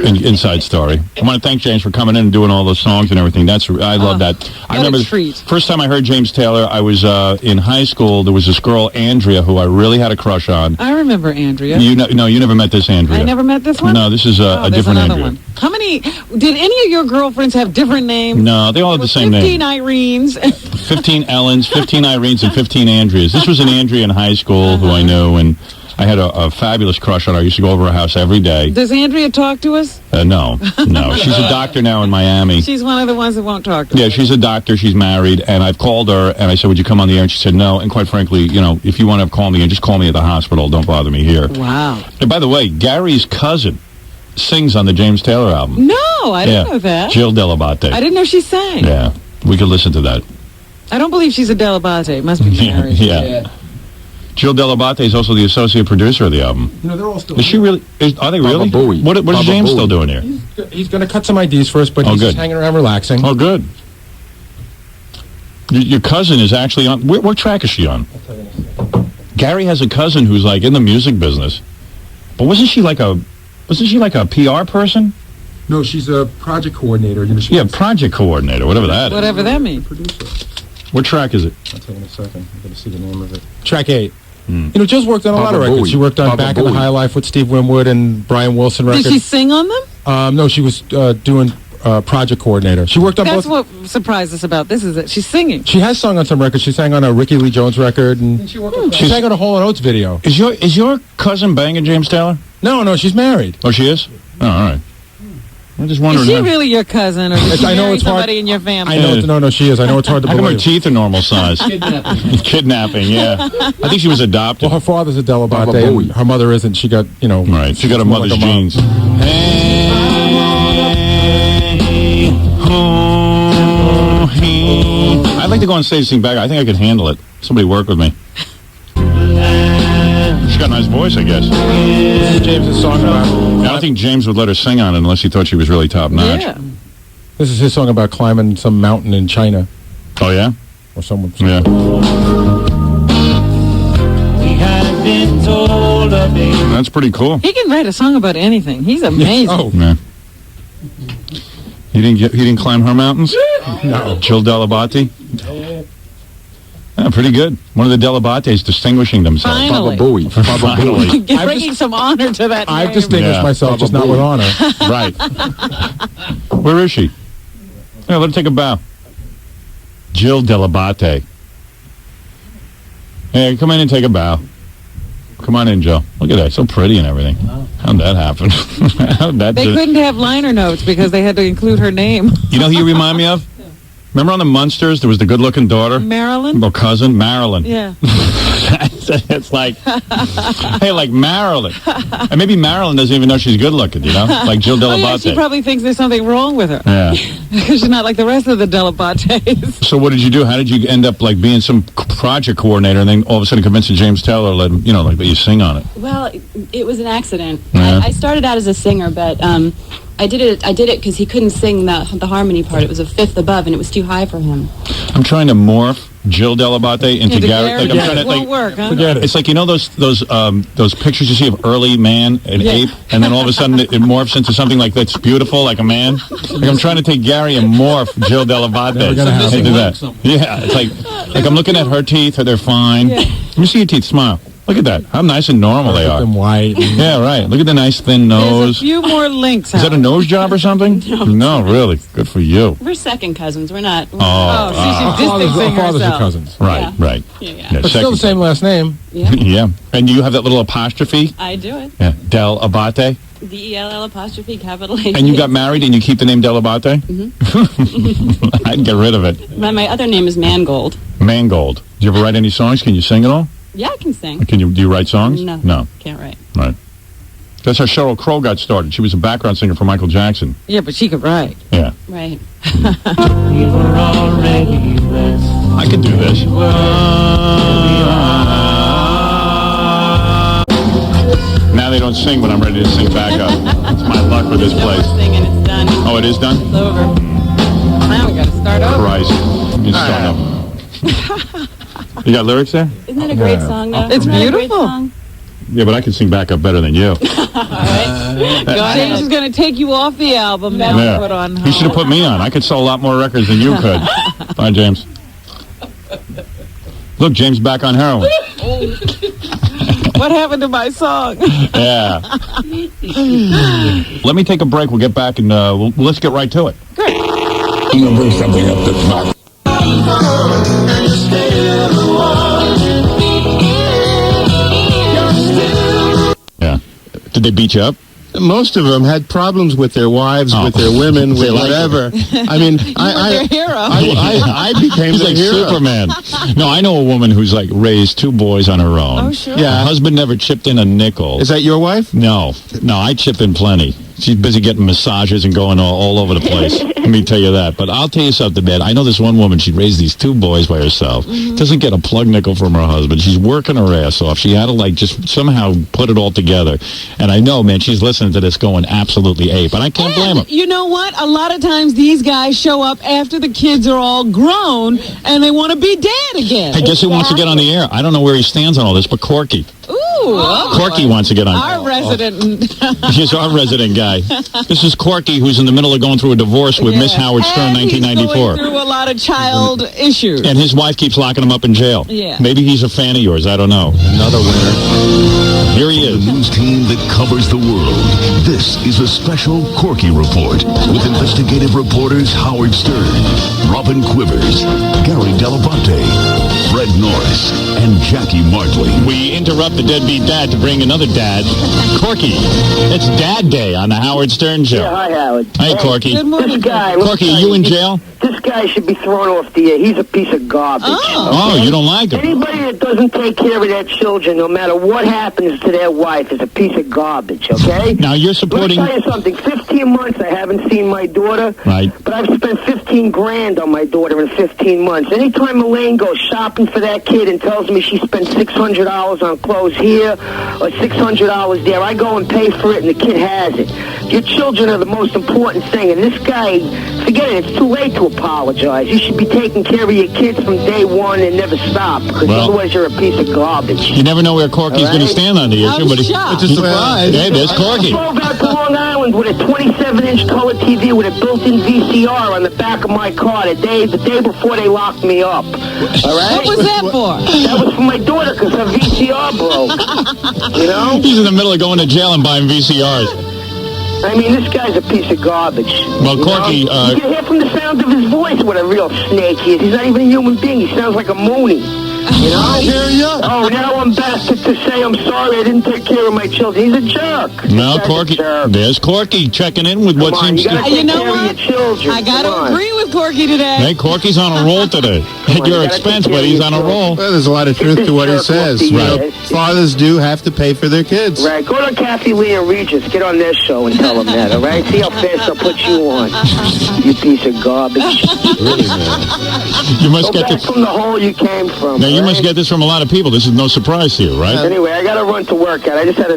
Inside story. I want to thank James for coming in and doing all those songs and everything. I love that. I remember the first time I heard James Taylor, I was in high school. There was this girl, Andrea, who I really had a crush on. I remember Andrea. No, you never met this Andrea. I never met this one? No, this is a different Andrea. One. How many, did any of your girlfriends have different names? No, they all have the same name. 15 Irenes. 15 Ellens, 15 Irenes, and 15 Andreas. This was an Andrea in high school who I knew, and I had a fabulous crush on her. I used to go over her house every day. Does Andrea talk to us? No. She's a doctor now in Miami. She's one of the ones that won't talk to us. Yeah, she's a doctor. She's married. And I've called her, and I said, would you come on the air? And she said, no. And quite frankly, if you want to call me, and just call me at the hospital. Don't bother me here. Wow. And by the way, Gary's cousin sings on the James Taylor album. No, I didn't know that. Jill Delabate. I didn't know she sang. Yeah, we could listen to that. I don't believe she's a Delabate. Must be married. Yeah. Jill Delabate is also the associate producer of the album. They're all still. Is she really? Are they really? Bowie. What is James still doing here? He's going to cut some IDs first, but he's just hanging around relaxing. Oh, good. Your cousin is actually on. What track is she on? Gary has a cousin who's like in the music business, but wasn't she like a PR person? No, she's a project coordinator. Yeah, project coordinator, whatever that is. Whatever that means. Producer. What track is it? I'll tell you in a second. I'm going to see the name of it. Track 8. Jill's worked on a lot of records. Bowie. She worked on Baba Back in the Bowie. High Life with Steve Winwood and Brian Wilson records. Did she sing on them? No, she was doing project coordinator. She worked on That's both. what surprised us about this is that she's singing. She has sung on some records. She sang on a Ricky Lee Jones record, and she sang on a Hall & Oates video. Is your cousin banging James Taylor? No, she's married. Oh, she is? Oh, all right. I'm just wondering. Is she really your cousin, or did she I know marry it's hard. somebody in your family? I know. No, she is. I know it's hard to How come her believe. teeth are normal size? Kidnapping, yeah. I think she was adopted. Well, her father's a Delabate, Baba Bowie. and her mother isn't. She got, Right, she got her more mother's like a mom. genes. I'd like to go on stage and sing back. I think I could handle it. Somebody work with me. She's got a nice voice, I guess. This is James's song about. I don't think James would let her sing on it unless he thought she was really top notch. Yeah. This is his song about climbing some mountain in China, Oh, yeah? or someone. Yeah. That's pretty cool. He can write a song about anything. He's amazing. Oh, Yeah. He didn't climb her mountains? no. Jill Delabate? Yeah, pretty good. One of the Delabates distinguishing themselves. Finally. Baba Bowie. Finally. Bringing some honor to that I've name. distinguished Yeah. myself, just not with honor. Right. Where is she? Yeah, let her take a bow. Jill Delabate. Hey, come in and take a bow. Come on in, Jill. Look at that. So pretty and everything. How'd that happen? How'd that They couldn't have liner notes because they had to include her name. You know who you remind me of? Remember on the Munsters, there was the good-looking daughter? Marilyn? Or cousin? Marilyn. Yeah. It's like, hey, like Marilyn. And maybe Marilyn doesn't even know she's good-looking, Like Jill Oh, yeah, Delabate. she probably thinks there's something wrong with her. Yeah. Because she's not like the rest of the Delabates. So what did you do? How did you end up like being some project coordinator and then all of a sudden convincing James Taylor to let him, like that you sing on it? Well, it was an accident. Yeah. I started out as a singer, but I did it because he couldn't sing the harmony part. It was a fifth above, and it was too high for him. I'm trying to morph Jill Delabate into Gary. Like, I'm trying to, It won't work, huh? Forget it. It's like those pictures you see of early man and ape, and then all of a sudden it morphs into something like that's beautiful, like a man. Like I'm trying to take Gary and morph Jill Delabate Never gonna happen. into that. Yeah, it's like I'm looking at her teeth; they're fine. Yeah. Let me see your teeth. Smile. Look at that. How nice and normal they are. Them white. Yeah, right. Look at the nice thin There's nose. a few more links. Is that a nose job or something? No, really. Good for you. We're second cousins. We're not. She's distancing Fathers are herself. cousins. Right, Yeah. right. Yeah. But still the same last name. Yeah. Yeah. And you have that little apostrophe? I do it. Yeah. Del Abate? DELL''H. And you got married and you keep the name Del Abate? Mm-hmm. I'd get rid of it. My other name is Mangold. Mangold. Do you ever write any songs? Can you sing at all? Yeah, I can sing. Do you write songs? No. No. Can't write. Right. That's how Sheryl Crow got started. She was a background singer for Michael Jackson. Yeah, but she could write. Yeah. Right. I could do this. Now they don't sing when I'm ready to sing back up. It's my luck with this No more place. singing. It's done. Oh, it is done? It's over. Now we got to start over. Christ. You start up. You got lyrics there? Isn't that a great song, though? It's Isn't that a great beautiful. song? Yeah, but I can sing back up better than you. All right. Go ahead. James is going to take you off the album now and put on You should have put me on. I could sell a lot more records than you could. Bye, James. Look, James back on heroin. What happened to my song? Yeah. Let me take a break. We'll get back and let's get right to it. Great. I'm going to bring something up that's not. Yeah. Did they beat you up? Most of them had problems with their wives, with their women, with whatever. I mean, Their hero. I became He's the like hero. Superman. No, I know a woman who's like raised 2 boys on her own. Oh, sure. Yeah. Her husband never chipped in a nickel. Is that your wife? No, I chip in plenty. She's busy getting massages and going all over the place. Let me tell you that. But I'll tell you something, man. I know this one woman, she raised these 2 boys by herself. Doesn't get a plug nickel from her husband. She's working her ass off. She had to, like, just somehow put it all together. And I know, man, she's listening to this going absolutely ape. And I can't blame her. You know what? A lot of times these guys show up after the kids are all grown and they want to be dad again. Hey, guess who wants to get on the air? I don't know where he stands on all this, but Corky. Ooh, Corky wants to get on. our resident. He's our resident guy. This is Corky, who's in the middle of going through a divorce with Miss Howard Stern, And he's 1994. going through a lot of child issues. And his wife keeps locking him up in jail. Yeah. Maybe he's a fan of yours. I don't know. Another winner. Here he The is. news team that covers the world. This is a special Corky Report with investigative reporters Howard Stern, Robin Quivers, Gary Dell'Abate, Fred Norris, and Jackie Martling. We interrupt the deadbeat dad to bring another dad, Corky. It's Dad Day on the Howard Stern Show. Yeah, hi, Howard. Hey, Corky. Good morning. This guy, let me Corky, tell are you in jail? This guy should be thrown off the air. He's a piece of garbage. Oh, you don't like him? Anybody that doesn't take care of their children, no matter what happens to their wife, is a piece of garbage, okay? Now, you're supporting... Let me tell you something. 15 months I haven't seen my daughter. Right. But I've spent 15 grand on my daughter in 15 months. Anytime Elaine goes shopping for that kid and tells me she spent $600 on clothes here or $600 there, I go and pay for it and the kid has it. Your children are the most important thing. And this guy, forget it, it's too late to apologize. You should be taking care of your kids from day one and never stop, because otherwise you're a piece of garbage. You never know where Corky's going to stand on the issue, but shocked. It's a surprise. Hey, there's Corky. I drove out to Long Island with a 27-inch color TV with a built-in VCR on the back of my car the day before they locked me up. All right? What was that for? That was for my daughter because her VCR broke. You know? He's in the middle of going to jail and buying VCRs. I mean, this guy's a piece of garbage. Well, you Corky, know? You can hear from the sound of his voice what a real snake he is. He's not even a human being. He sounds like a Mooney. You know? I hear ya. Oh, now I'm back to say I'm sorry I didn't take care of my children. He's a jerk. No, This guy's a Corky. jerk. There's Corky checking in with what Come on, seems you gotta to... take You know care of what? your children. I got Come to on. agree with Corky today. Hey, Corky's on a roll today. on, At you your gotta expense, take but care he's of on a your roll. Well, there's a lot of Get truth this to what he jerk off says. the You know, air. fathers do have to pay for their kids. Right, go to Kathy Lee and Regis. Get on their show and tell them that, all right? See how fast I'll put you on, you piece of garbage. Really, man. You must Go get back this... from the hole you came from. Now, you all must right? get this from a lot of people. This is no surprise to you, right? Anyway, I got to run to work out. I just had to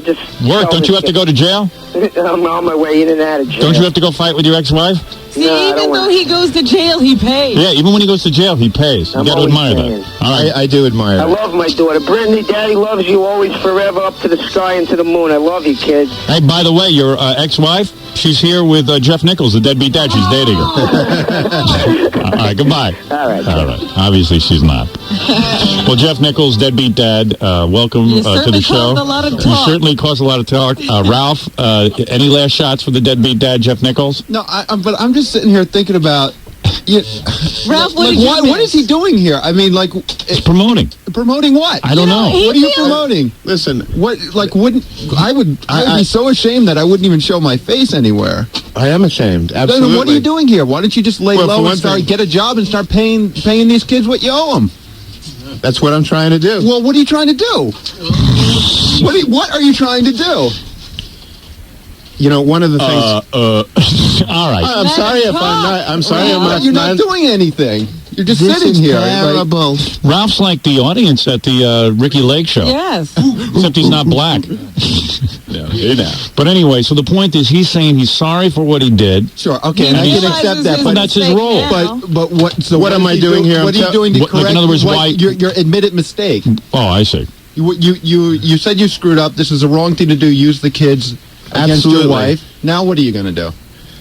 Work? Don't you have to go to jail? I'm on my way in and out of jail. Don't you have to go fight with your ex-wife? See, even though he goes to jail, he pays. Yeah, even when he goes to jail, he pays. You got to admire that. All right, I do admire I that. love my daughter. Brittany, Daddy loves you always, forever, up to the sky and to the moon. I love you, kid. Hey, by the way, your ex-wife, she's here with Jeff Nichols, the deadbeat dad. She's dating her. All right, goodbye. All right. Obviously, she's not. Well, Jeff Nichols, deadbeat dad, welcome to the show. A lot of talk. You certainly caused a lot of talk. Ralph, any last shots for the deadbeat dad, Jeff Nichols? No, but I'm just sitting here thinking about... Ralph, what is he doing here? I mean, like... Promoting. Promoting what? I don't know. What are you promoting? Listen, I'd be so ashamed that I wouldn't even show my face anywhere. I am ashamed. Absolutely. Then what are you doing here? Why don't you just lay Well, low and get a job and start paying these kids what you owe them? That's what I'm trying to do. Well, what are you trying to do? What are you trying to do? You know, one of the things... all right. I'm sorry if I'm not... I'm sorry I'm not... You're not doing anything. You're just sitting here. Terrible. Ralph's like the audience at the Ricky Lake show. Yes. Except he's not black. But anyway, so the point is he's saying he's sorry for what he did. Sure, okay, and I can accept that. But that's his role. But what? So what am I doing here? What are you doing to correct? Like, in other words, why your admitted mistake? Oh, I see. You said you screwed up. This is the wrong thing to do. Use the kids against your wife. Now what are you going to do?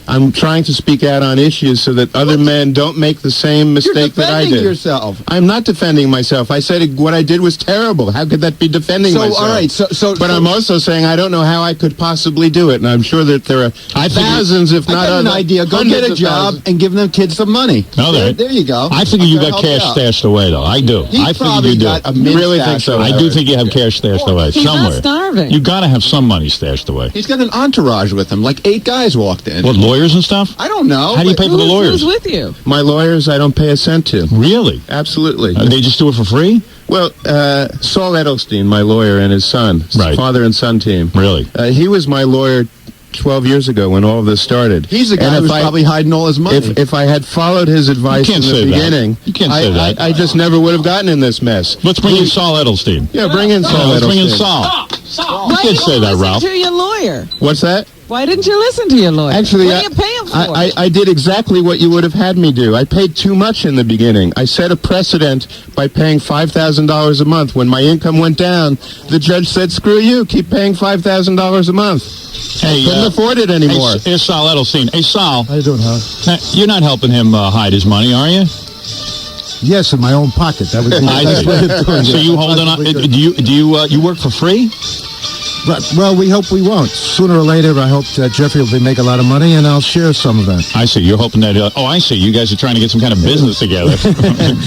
I'm trying to speak out on issues so that other men don't make the same mistake that I did. You're defending yourself. I'm not defending myself. I said what I did was terrible. How could that be defending myself? All right. But I'm also saying I don't know how I could possibly do it, and I'm sure that there are thousands, if not an idea. Go get a job and give them kids some money. No, there you go. I figure you got cash stashed away, though. I do. I figure you do. You really think so? I do think you have cash stashed away somewhere. He's not starving. You got to have some money stashed away. He's got an entourage with him. Like 8 guys walked in. What, lawyers and stuff? I don't know. How do you pay for the lawyers? Who's with you? My lawyers, I don't pay a cent to. Really? Absolutely. They just do it for free? Well, Saul Edelstein, my lawyer, and his son, father and son team. Really? He was my lawyer 12 years ago when all of this started. He's the guy who's probably hiding all his money. If I had followed his advice in the beginning, you can't say that. I just never would have gotten in this mess. Let's bring in Saul Edelstein. Yeah, bring in Saul Edelstein. Let's bring in Saul. You can't say that, Ralph. Listen to your lawyer. What's that? Why didn't you listen to your lawyer? Actually, what are you paying for? I did exactly what you would have had me do. I paid too much in the beginning. I set a precedent by paying $5,000 a month. When my income went down, the judge said, screw you, keep paying $5,000 a month. Hey, I couldn't afford it anymore. Here's Saul Edelstein. Hey, Saul. How you doing, huh? You're not helping him hide his money, are you? Yes, in my own pocket. That was the best way of doing it. So you holding on? Do you work for free? Well, we hope we won't. Sooner or later, I hope Jeffrey will make a lot of money, and I'll share some of that. I see. You're hoping that... I see. You guys are trying to get some kind of business together.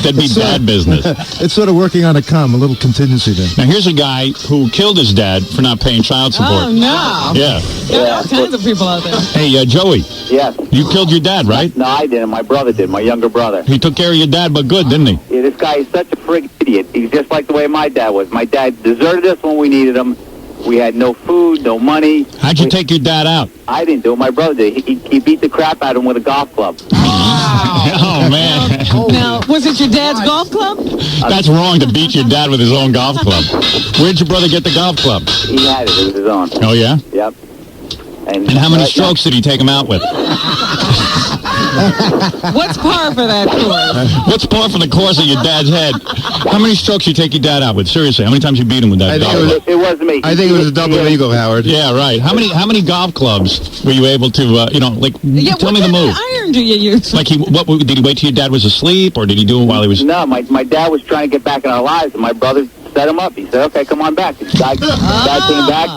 That'd be bad business. It's sort of working on a little contingency there. Now, here's a guy who killed his dad for not paying child support. Oh, no. Yeah. There are all kinds of people out there. Hey, Joey. Yes. You killed your dad, right? No, I didn't. My brother did. My younger brother. He took care of your dad, but good, didn't he? Yeah, this guy is such a friggin' idiot. He's just like the way my dad was. My dad deserted us when we needed him. We had no food, no money. How'd you take your dad out? I didn't do it. My brother did. He beat the crap out of him with a golf club. Oh, man. Now, was it your dad's golf club? That's wrong to beat your dad with his own golf club. Where'd your brother get the golf club? He had it. It was his own. Oh, yeah? Yep. And how many strokes did he take him out with? What's par for that course? What's par for the course of your dad's head? How many strokes you take your dad out with? Seriously, how many times you beat him with that golf club? It wasn't me. I think it was a double eagle, Howard. Yeah, right. How many golf clubs were you able to, tell me the move? What kind of iron do you use? Like, did he wait till your dad was asleep, or did he do it while he was... No, my dad was trying to get back in our lives, and my brother set him up. He said, okay, come on back. The guy came back,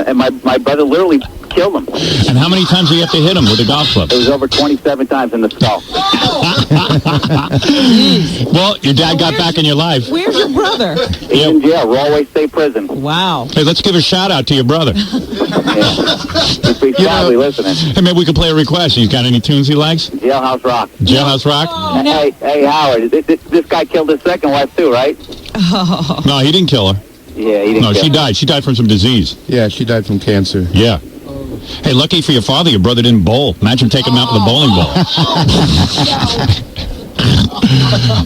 and my brother literally killed him. And how many times did you have to hit him with a golf club? It was over 27 times in the skull. Well, your dad got back in your life. Where's your brother? He's in jail, Rollway State Prison. Wow. Hey, let's give a shout out to your brother. He's probably listening. Hey, maybe we could play a request. He's got any tunes he likes? Jailhouse Rock. Jailhouse Rock? Oh, no. Hey, Howard, this guy killed his second wife too, right? Oh. No, he didn't kill her. Yeah, he didn't No, kill she her. died. She died from some disease. Yeah, she died from cancer. Yeah. Hey, lucky for your father, your brother didn't bowl. Imagine taking him out with a bowling ball.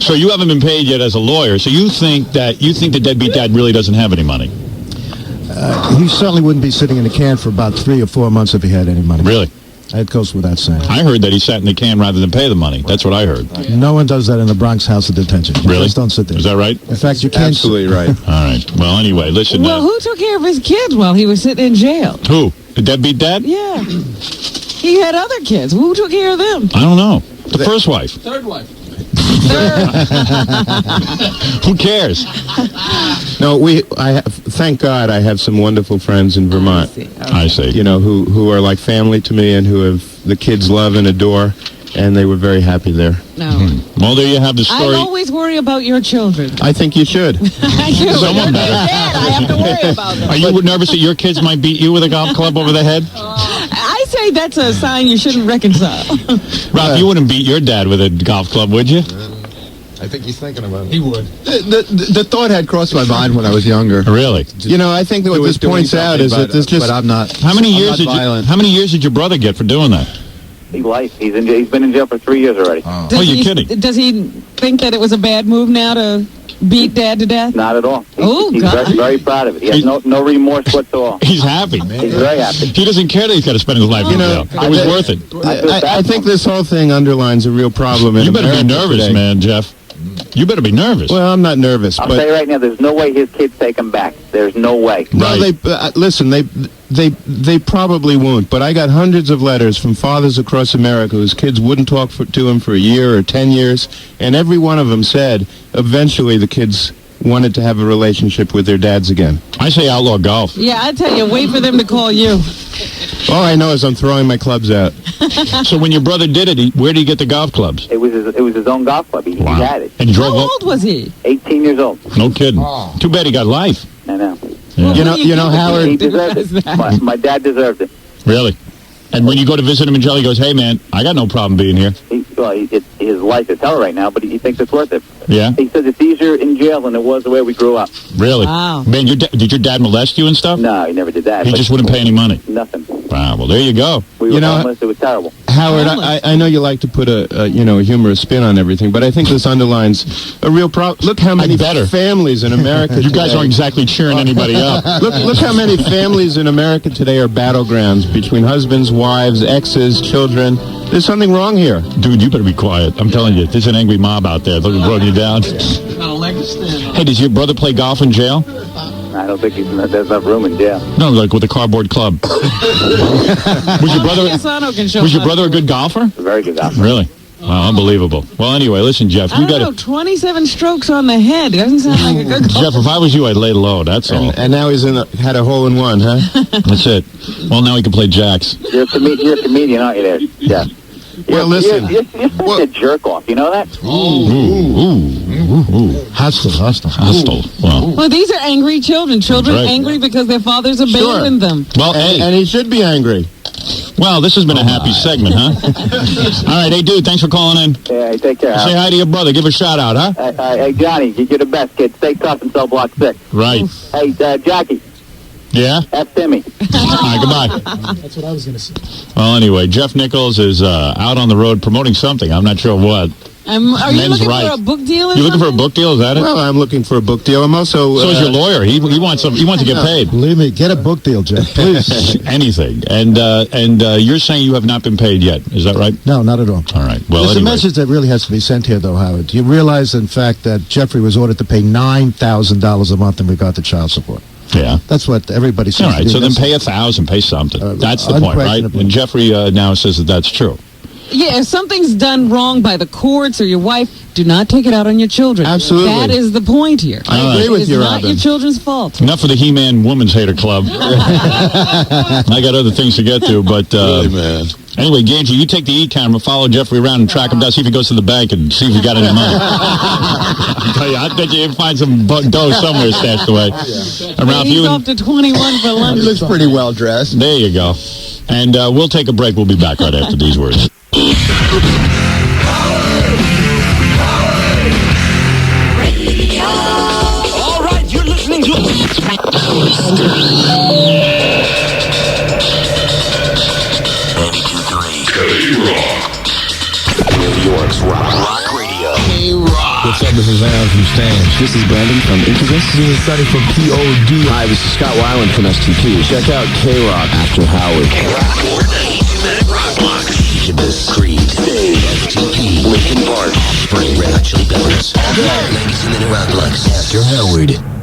So you haven't been paid yet as a lawyer. So you think the deadbeat dad really doesn't have any money? He certainly wouldn't be sitting in a can for about 3 or 4 months if he had any money. Really? It goes without saying. I heard that he sat in the can rather than pay the money. That's what I heard. No one does that in the Bronx House of Detention. You Really? just don't sit there. Is that right? In fact, you can't. Absolutely right. All right. Well, anyway, listen. Well, who took care of his kids while he was sitting in jail? Who? The deadbeat dad? Yeah. He had other kids. Who took care of them? I don't know. The first wife. Third wife. Who cares? No, thank God I have some wonderful friends in Vermont. I see. You know, who are like family to me and who have the kids love and adore, and they were very happy there. No. Well, there you have the I story. always worry about your children. I think you should. I do. Someone better. Dad, I have to worry about them. Are you nervous that your kids might beat you with a golf club over the head? I say that's a sign you shouldn't reconcile. Rob, you wouldn't beat your dad with a golf club, would you? I think he's thinking about it. He would. The thought had crossed my mind when I was younger. Really? You know, I think that what this points out is that there's just... But I'm not. How many I'm years not did violent. How many years did your brother get for doing that? Life. He's been in jail for 3 years already. Oh, you're kidding. Does he think that it was a bad move now to beat Dad to death? Not at all. He's God. very, very proud of it. He has no remorse whatsoever. He's happy. He's very happy. He doesn't care that he's got to spend his life in jail. It was worth it. I think this whole thing underlines a real problem in You better be America nervous, today. man, Jeff. You better be nervous. Well, I'm not nervous, I'll but... say right now, there's no way his kids take him back. There's no way. No, Right. listen, they probably won't, but I got hundreds of letters from fathers across America whose kids wouldn't talk to him for a year or 10 years, and every one of them said eventually the kids wanted to have a relationship with their dads again. I say outlaw golf. Yeah, I tell you, wait for them to call you. All I know is I'm throwing my clubs out. So when your brother did it, where did he get the golf clubs? It was his own golf club. He had it. And he drove How up? old was he? 18 years old. No kidding. Too bad he got life. I know. Yeah. You know, Howard... He deserved it. My dad deserved it. Really? And when you go to visit him in jail, he goes, hey, man, I got no problem being here. His life is hell right now, but he thinks it's worth it. Yeah? He says it's easier in jail than it was the way we grew up. Really? Wow. Man, did your dad molest you and stuff? No, he never did that. He but just wouldn't pay any money? Nothing. Wow, well, there you go. We were homeless. It was terrible. Howard, I know you like to put a humorous spin on everything, but I think this underlines a real problem. Look how many families in America You guys today- aren't exactly cheering anybody up. Look how many families in America today are battlegrounds between husbands, wives, exes, children. There's something wrong here. Dude, you better be quiet. I'm telling you, there's an angry mob out there looking to run you down. Not a leg to stand on. Hey, does your brother play golf in jail? I don't think there's enough room in jail. No, like with a cardboard club. Was your brother a good golfer? Very good golfer. Really? Wow, unbelievable. Well, anyway, listen, Jeff, I you don't got know, 27 strokes on the head. Doesn't sound like a good Jeff, if I was you, I'd lay low, that's all. And now he's had a hole in one, huh? That's it. Well, now he can play jacks. You're a comedian, aren't you there? Yeah. Well, listen. You're such a jerk off. You know that? Ooh. Hostile. Well, these are angry children. Children Right. angry because their fathers abandoned them. Well, hey. And he should be angry. Well, this has been a happy segment, huh? All right, hey, dude, thanks for calling in. Yeah, take care. Say hi to your brother. Give a shout out, huh? Hey, Johnny, you're the best, kid. Stay tough and sell block 6. Right. Hey, Jackie. Yeah? F Timmy. All right, goodbye. That's what I was going to say. Well, anyway, Jeff Nichols is out on the road promoting something. I'm not sure what. Are you Men's looking right. for a book deal or You looking for a something? book deal? Is that it? Well, I'm looking for a book deal. I'm also... So is your lawyer. He wants to get paid. Believe me, get a book deal, Jeff, please. Anything. And you're saying you have not been paid yet. Is that right? No, not at all. All right. Well, There's anyway. a message that really has to be sent here, though, Howard. You realize, in fact, that Jeffrey was ordered to pay $9,000 a month in regard to child support. Yeah. That's what everybody says. All right. So then pay $1,000. Pay something. That's the point, right? unquestionably. And Jeffrey now says that that's true. Yeah, if something's done wrong by the courts or your wife, do not take it out on your children. Absolutely. That is the point here. I agree with you, It's not Robin. your children's fault. Enough of the He-Man Women's Hater Club. I got other things to get to, but Really, man. anyway, Gagey, you take the E-camera, follow Jeffrey around and track him down, see if he goes to the bank and see if he got any money. I tell you, I bet you can find some dough somewhere stashed away. And Ralph, He's you off to 21 for lunch. He looks pretty well dressed. there you go. And we'll take a break. We'll be back right after these words. All right, you're listening to New York's Rock Radio. K-Rock. What's up? This is Aaron from Stan. This is Brandon from Incubus. This is Sonny from POD. Hi, this is Scott Weiland from STP. Check out K-Rock after Howard. K-Rock, 92-minute rock. Incubus, Creed, FTP, Linkin Park, Offspring, Red Hot Chili Peppers, Legacy and the New Outlaws, After Howard.